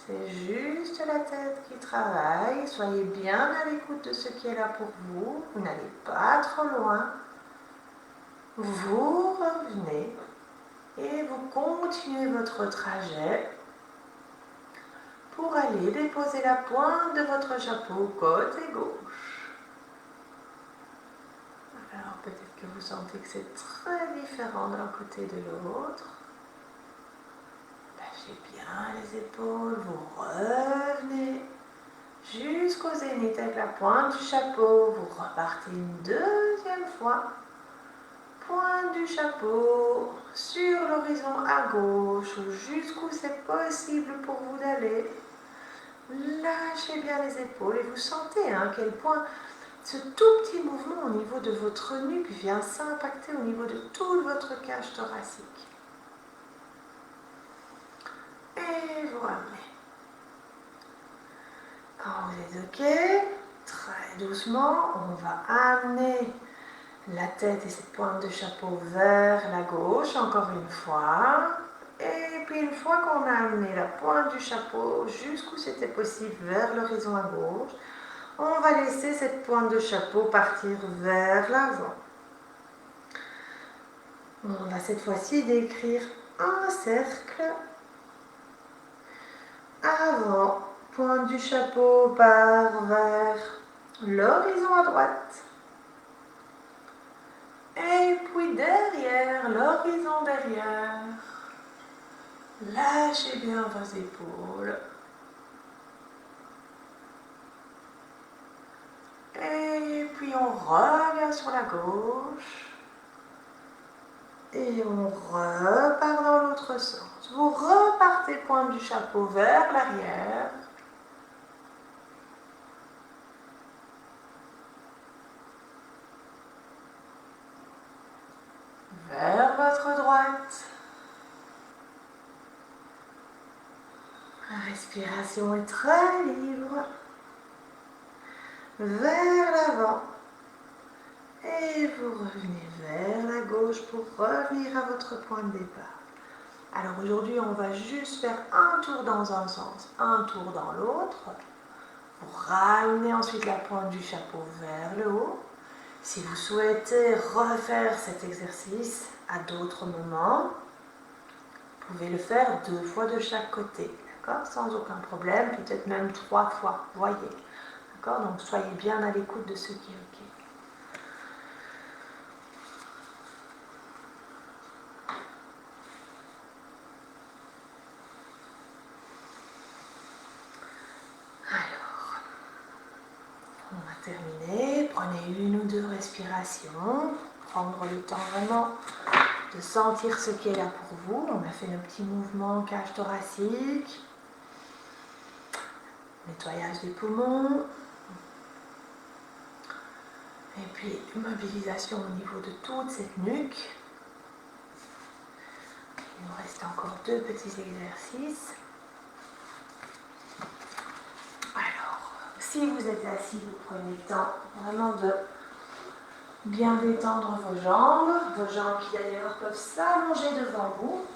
C'est juste la tête qui travaille. Soyez bien à l'écoute de ce qui est là pour vous. Vous n'allez pas trop loin. Vous revenez et vous continuez votre trajet pour aller déposer la pointe de votre chapeau côté gauche. Alors peut-être que vous sentez que c'est très différent d'un côté de l'autre. Lâchez bien les épaules, vous revenez jusqu'au zénith avec la pointe du chapeau. Vous repartez une deuxième fois. Pointe du chapeau sur l'horizon à gauche ou jusqu'où c'est possible pour vous d'aller. Lâchez bien les épaules et vous sentez à quel point ce tout petit mouvement au niveau de votre nuque vient s'impacter au niveau de toute votre cage thoracique. Et vous ramenez. Quand vous êtes OK, très doucement, on va amener la tête et cette pointe de chapeau vers la gauche, encore une fois. Et puis une fois qu'on a amené la pointe du chapeau jusqu'où c'était possible vers l'horizon à gauche, on va laisser cette pointe de chapeau partir vers l'avant. On va cette fois-ci décrire un cercle. Avant, pointe du chapeau part vers l'horizon à droite. Et puis derrière, l'horizon derrière. Lâchez bien vos épaules. Et puis on revient sur la gauche. Et on repart dans l'autre sens. Vous repartez pointe du chapeau vers l'arrière. Vers votre droite. La respiration est très libre. Vers l'avant. Et vous revenez vers la gauche pour revenir à votre point de départ. Alors aujourd'hui, on va juste faire un tour dans un sens, un tour dans l'autre. Vous ramenez ensuite la pointe du chapeau vers le haut. Si vous souhaitez refaire cet exercice à d'autres moments, vous pouvez le faire 2 fois de chaque côté, d'accord? Sans aucun problème, peut-être même 3 fois, voyez. D'accord? Donc soyez bien à l'écoute de ce qui est OK. Alors, on va terminer. Prenez 1 ou 2 respirations. Prendre le temps vraiment de sentir ce qui est là pour vous. On a fait nos petits mouvements cage thoracique. Nettoyage des poumons. Et puis, mobilisation au niveau de toute cette nuque. Il nous reste encore 2 petits exercices. Alors, si vous êtes assis, vous prenez le temps vraiment de bien détendre vos jambes qui d'ailleurs peuvent s'allonger devant vous.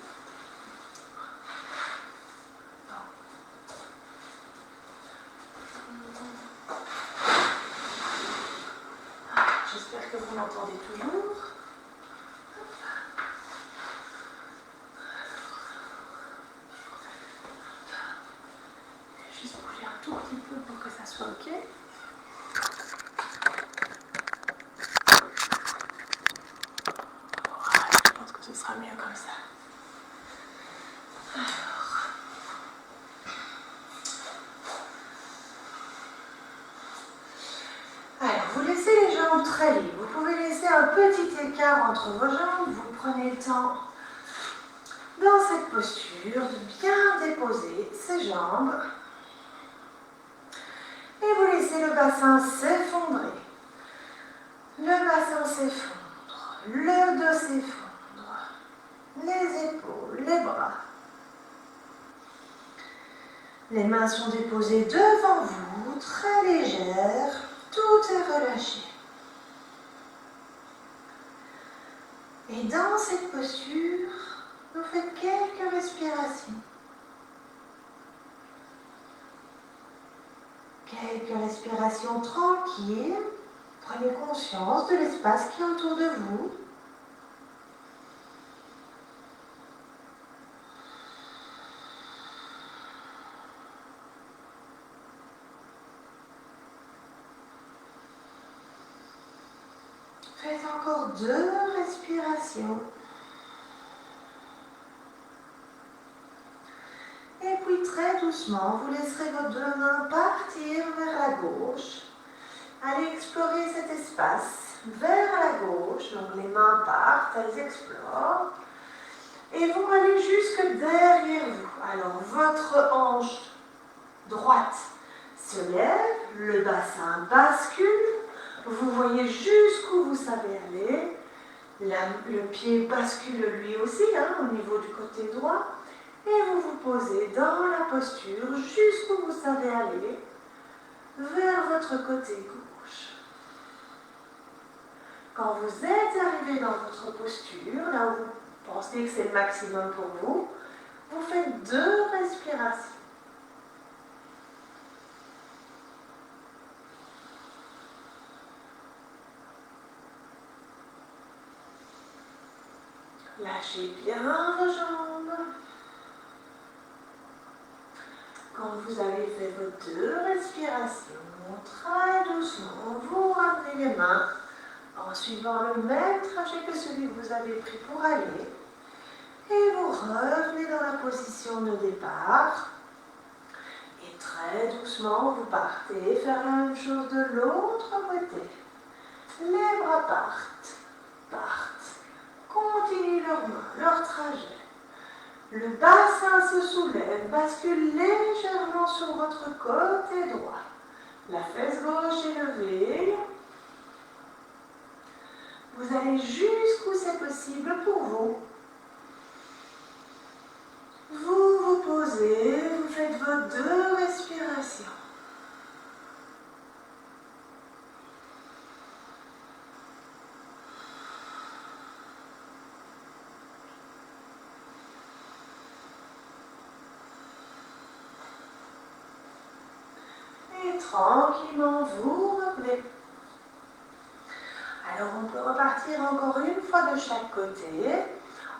J'espère que vous m'entendez toujours. Juste bouger un tout petit peu pour que ça soit OK. Voilà, je pense que ce sera mieux comme ça. Alors, vous laissez les jambes très libres. Vous pouvez laisser un petit écart entre vos jambes. Vous prenez le temps, dans cette posture, de bien déposer ces jambes. Et vous laissez le bassin s'effondrer. Le bassin s'effondre. Le dos s'effondre. Les épaules, les bras. Les mains sont déposées devant vous, très légères. Tout est relâché. Et dans cette posture, vous faites quelques respirations. Quelques respirations tranquilles. Prenez conscience de l'espace qui est autour de vous. Faites encore 2 respirations. Et puis très doucement, vous laisserez vos 2 mains partir vers la gauche. Allez explorer cet espace vers la gauche. Donc les mains partent, elles explorent. Et vont aller jusque derrière vous. Alors votre hanche droite se lève, le bassin bascule. Vous voyez jusqu'où vous savez aller. Le pied bascule lui aussi au niveau du côté droit. Et vous vous posez dans la posture jusqu'où vous savez aller, vers votre côté gauche. Quand vous êtes arrivé dans votre posture, là où vous pensez que c'est le maximum pour vous, vous faites 2 respirations. Lâchez bien vos jambes. Quand vous avez fait vos 2 respirations, très doucement, vous ramenez les mains en suivant le même trajet que celui que vous avez pris pour aller. Et vous revenez dans la position de départ. Et très doucement, vous partez faire la même chose de l'autre côté. Les bras partent. Continuent leurs mains, leur trajet. Le bassin se soulève, bascule légèrement sur votre côté droit. La fesse gauche est levée. Vous allez jusqu'où c'est possible pour vous. Vous vous posez, vous faites vos 2 respirations. Et tranquillement, vous revenez. Alors on peut repartir encore une fois de chaque côté,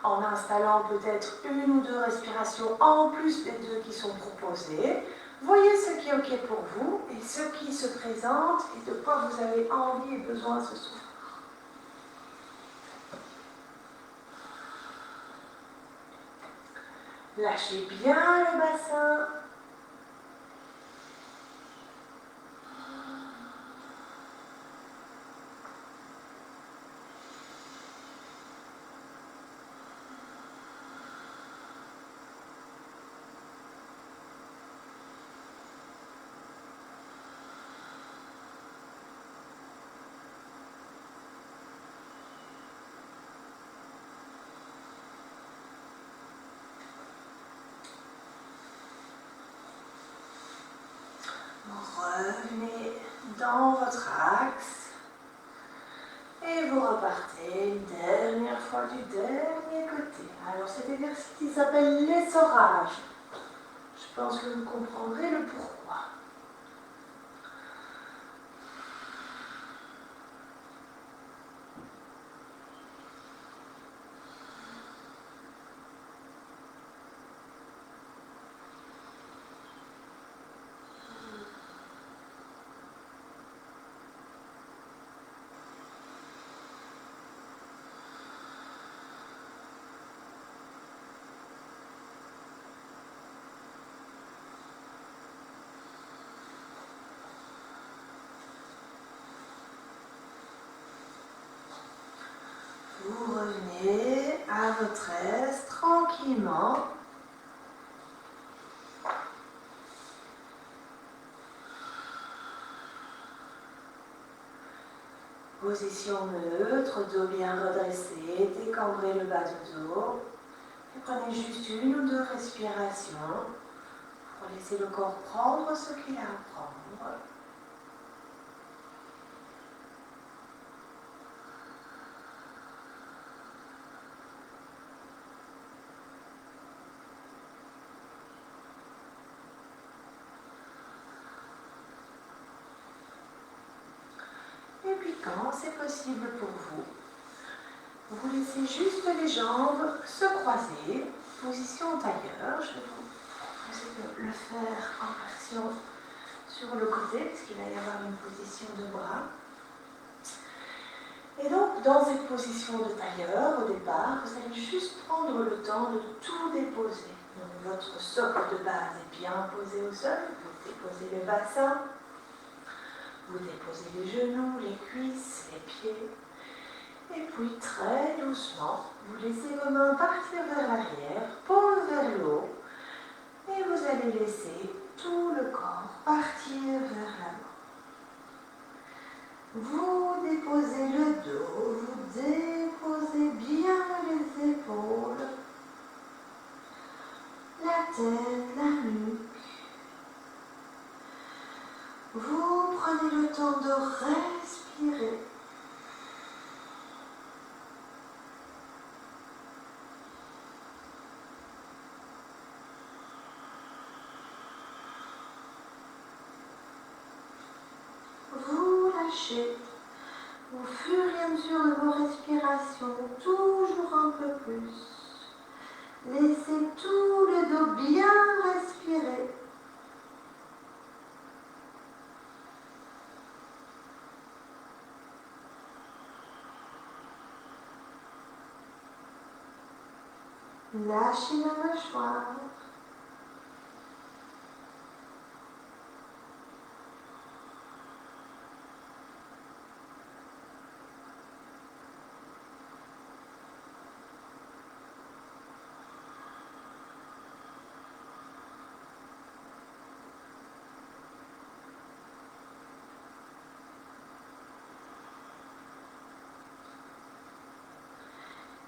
en installant peut-être 1 ou 2 respirations en plus des 2 qui sont proposées. Voyez ce qui est OK pour vous et ce qui se présente et de quoi vous avez envie et besoin ce soir. Lâchez bien le bassin. revenez dans votre axe et vous repartez une dernière fois du dernier côté. Alors cet exercice il s'appelle l'essorage. Je pense que vous comprendrez le pourquoi. Vous revenez à votre aise tranquillement. Position neutre, dos bien redressé, décambrez le bas du dos. Et prenez juste une ou deux respirations pour laisser le corps prendre ce qu'il a à prendre. Et puis quand c'est possible pour vous, vous laissez juste les jambes se croiser, position tailleur. Je vais vous proposer de le faire en version sur le côté, parce qu'il va y avoir une position de bras. Et donc, dans cette position de tailleur, au départ, vous allez juste prendre le temps de tout déposer. Donc, votre socle de base est bien posé au sol, vous déposez le bassin, vous déposez les genoux, les cuisses, les pieds. Et puis, très doucement, vous laissez vos mains partir vers l'arrière, paume vers le haut, et vous allez laisser tout le corps partir vers l'avant. Vous déposez le dos, vous déposez bien les épaules, la tête, la nuque. Vous prenez le temps de respirer. Vous lâchez au fur et à mesure de vos respirations, toujours un peu plus. Laissez tout le dos bien respirer. Lâchez la mâchoire.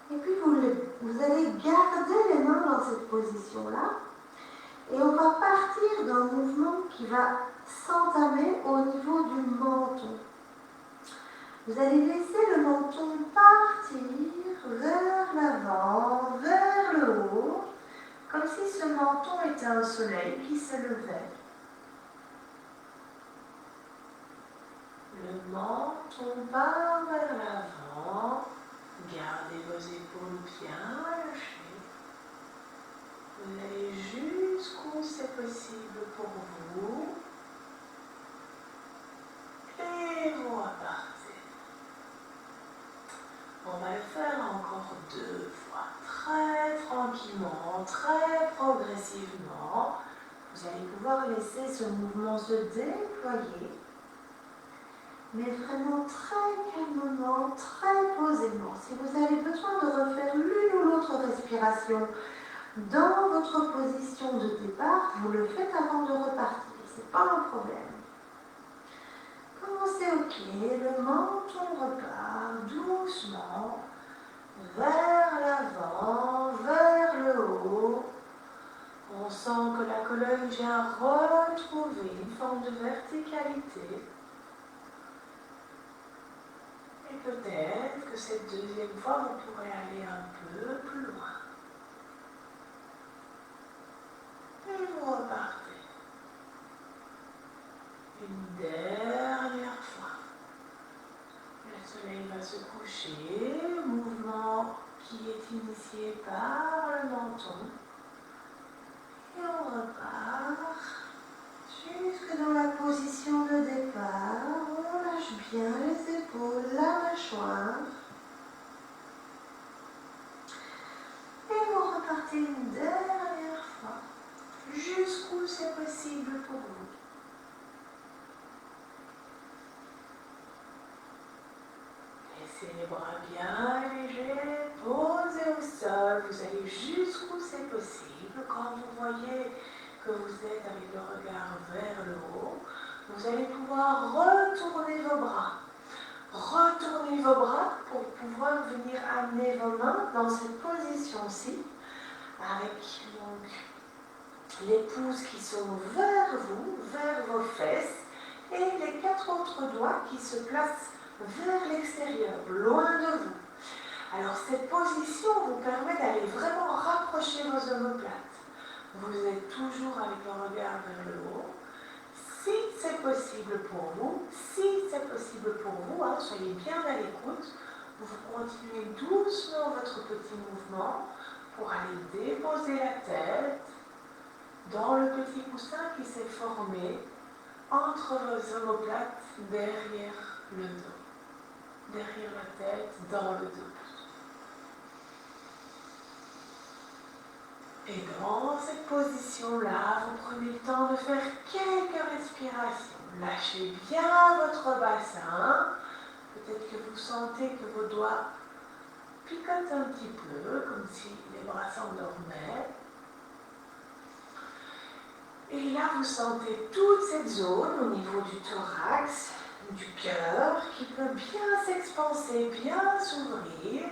Et puis vous allez garder les mains dans cette position-là. Et on va partir d'un mouvement qui va s'entamer au niveau du menton. Vous allez laisser le menton partir vers l'avant, vers le haut, comme si ce menton était un soleil qui se levait. Le menton part vers l'avant. Gardez vos épaules bien lâchées. Vous allez jusqu'où c'est possible pour vous. Et vous repartez. On va le faire encore 2 fois. Très tranquillement, très progressivement. Vous allez pouvoir laisser ce mouvement se déployer. Mais vraiment très calmement, très posément. Si vous avez besoin de refaire l'une ou l'autre respiration dans votre position de départ, vous le faites avant de repartir. Ce n'est pas un problème. Quand c'est OK, le menton repart doucement vers l'avant, vers le haut. On sent que la colonne vient retrouver une forme de verticalité. Et peut-être que cette deuxième fois, vous pourrez aller un peu plus loin. Et vous repartez. Une dernière fois. Le soleil va se coucher, mouvement qui est initié par le menton. Et on repart jusque dans la position de départ. On lâche bien les épaules, la mâchoire. Et vous repartez une dernière fois, jusqu'où c'est possible pour vous. Laissez les bras bien légers, posés au sol. Vous allez jusqu'où c'est possible. Quand vous voyez que vous êtes avec le regard vers le haut, vous allez pouvoir retourner vos bras. Retournez vos bras pour pouvoir venir amener vos mains dans cette position-ci, avec donc les pouces qui sont vers vous, vers vos fesses, et les 4 autres doigts qui se placent vers l'extérieur, loin de vous. Alors cette position vous permet d'aller vraiment rapprocher vos omoplates. Vous êtes toujours avec le regard vers le haut. Si c'est possible pour vous, soyez bien à l'écoute. Vous continuez doucement votre petit mouvement pour aller déposer la tête dans le petit coussin qui s'est formé entre vos omoplates derrière le dos. Derrière la tête, dans le dos. Et dans cette position-là, vous prenez le temps de faire quelques respirations. Lâchez bien votre bassin. Peut-être que vous sentez que vos doigts picotent un petit peu, comme si les bras s'endormaient. Et là, vous sentez toute cette zone au niveau du thorax, du cœur, qui peut bien s'expanser, bien s'ouvrir.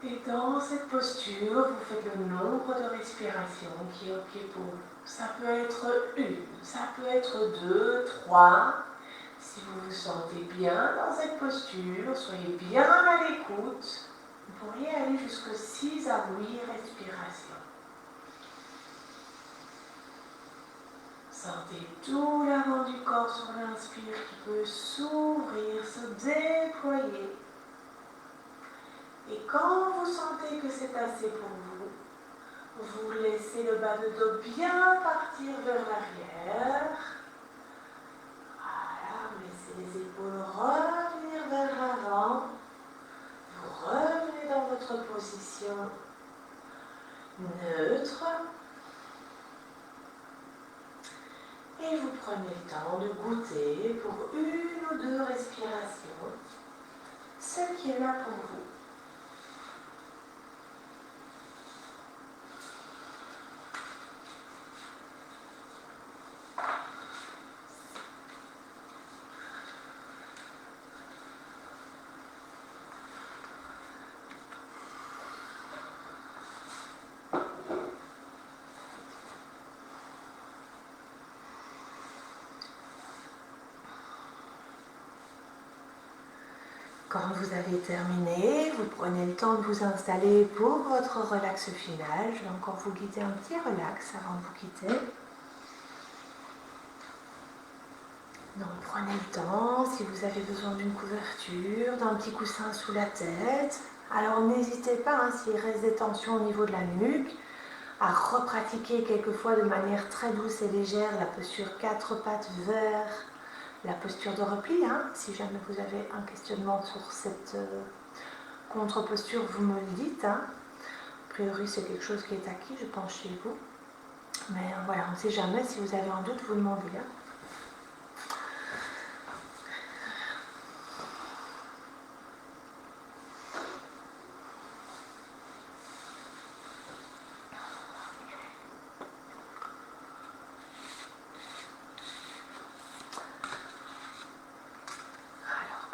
Et dans cette posture, vous faites le nombre de respirations qui est OK pour vous. Ça peut être 1, ça peut être 2, 3. Si vous vous sentez bien dans cette posture, soyez bien à l'écoute. Vous pourriez aller jusqu'à 6 à 8 respirations. Sentez tout l'avant du corps sur l'inspire qui peut s'ouvrir, se déployer. Et quand vous sentez que c'est assez pour vous, vous laissez le bas de dos bien partir vers l'arrière. Voilà, vous laissez les épaules revenir vers l'avant. Vous revenez dans votre position neutre. Et vous prenez le temps de goûter pour 1 ou 2 respirations ce qui est là pour vous. Quand vous avez terminé, vous prenez le temps de vous installer pour votre relax final. Je vais encore vous guider un petit relax avant de vous quitter. Donc prenez le temps, si vous avez besoin d'une couverture, d'un petit coussin sous la tête. Alors n'hésitez pas, s'il reste des tensions au niveau de la nuque, à repratiquer quelquefois de manière très douce et légère la posture 4 pattes vers la posture de repli. Si jamais vous avez un questionnement sur cette contre-posture, vous me le dites. A priori, c'est quelque chose qui est acquis, je pense, chez vous. Mais voilà, on ne sait jamais. Si vous avez un doute, vous demandez.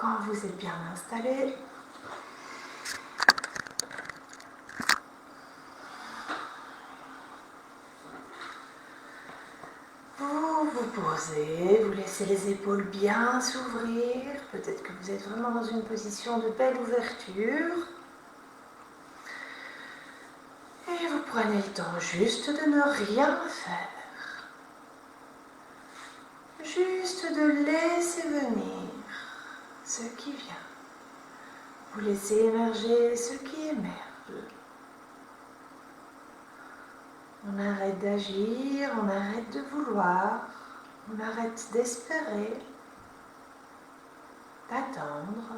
Quand vous êtes bien installé, posez, vous laissez les épaules bien s'ouvrir. Peut-être que vous êtes vraiment dans une position de belle ouverture. Et vous prenez le temps juste de ne rien faire. Juste de laisser venir ce qui vient. Vous laissez émerger ce qui émerge. On arrête d'agir, on arrête de vouloir, on arrête d'espérer, d'attendre.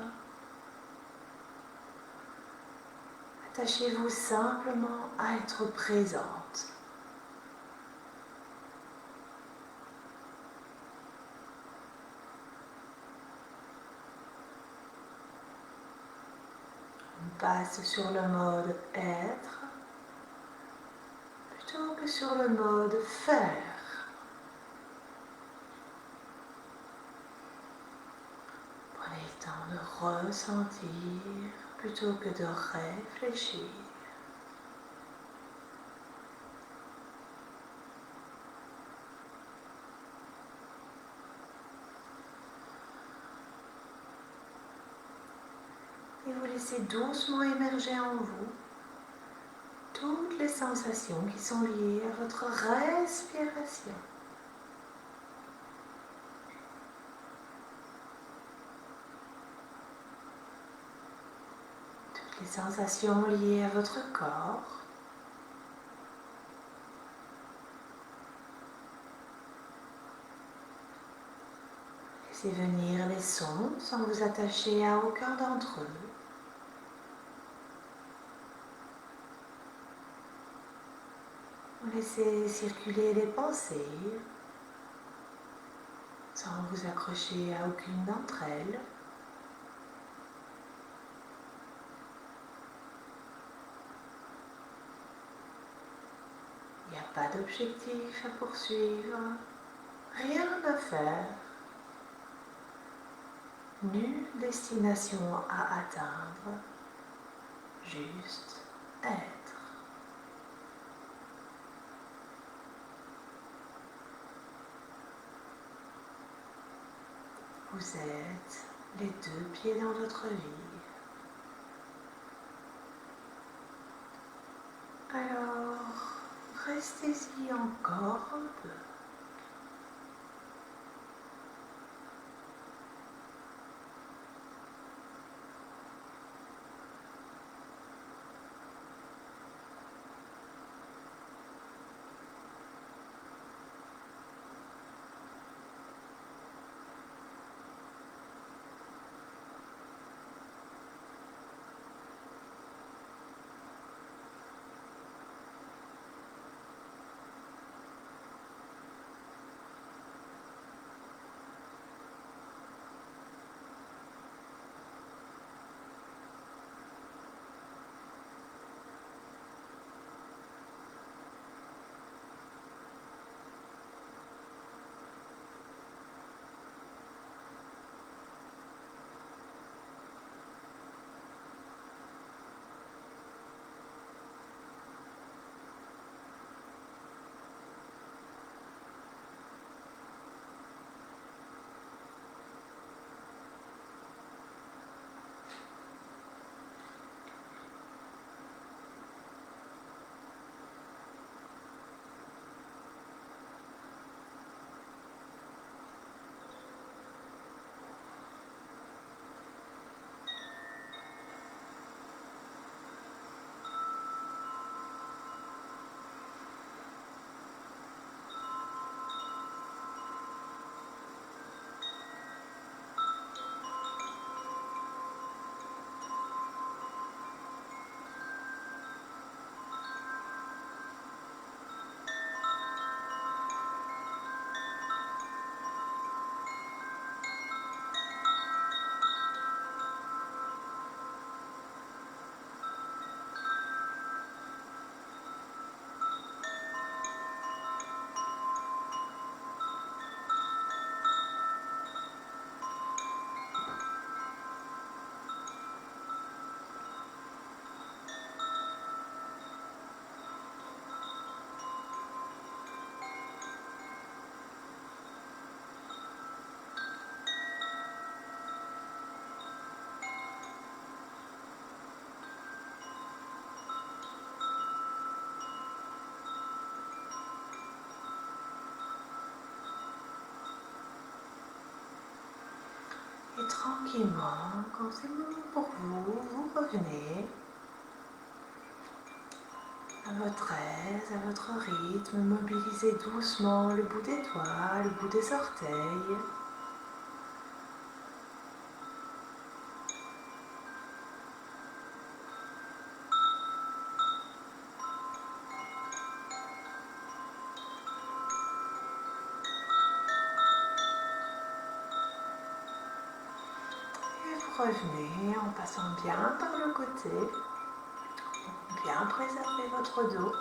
Attachez-vous simplement à être présente. On passe sur le mode être plutôt que sur le mode faire. Prenez le temps de ressentir plutôt que de réfléchir. Et vous laissez doucement émerger en vous toutes les sensations qui sont liées à votre respiration. Toutes les sensations liées à votre corps. Laissez venir les sons sans vous attacher à aucun d'entre eux. Laissez circuler les pensées sans vous accrocher à aucune d'entre elles. Il n'y a pas d'objectif à poursuivre, rien à faire, nulle destination à atteindre, juste être. Vous êtes les deux pieds dans votre vie. Alors, restez-y encore un peu. tranquillement, quand c'est bon pour vous, vous revenez à votre aise, à votre rythme. Mobilisez doucement le bout des doigts, le bout des orteils. Revenez en passant bien par le côté, bien préserver votre dos.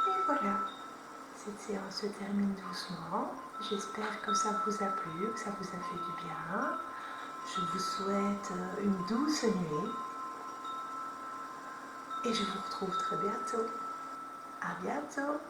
Et voilà, cette séance se termine doucement. J'espère que ça vous a plu, que ça vous a fait du bien. Je vous souhaite une douce nuit et je vous retrouve très bientôt. À bientôt!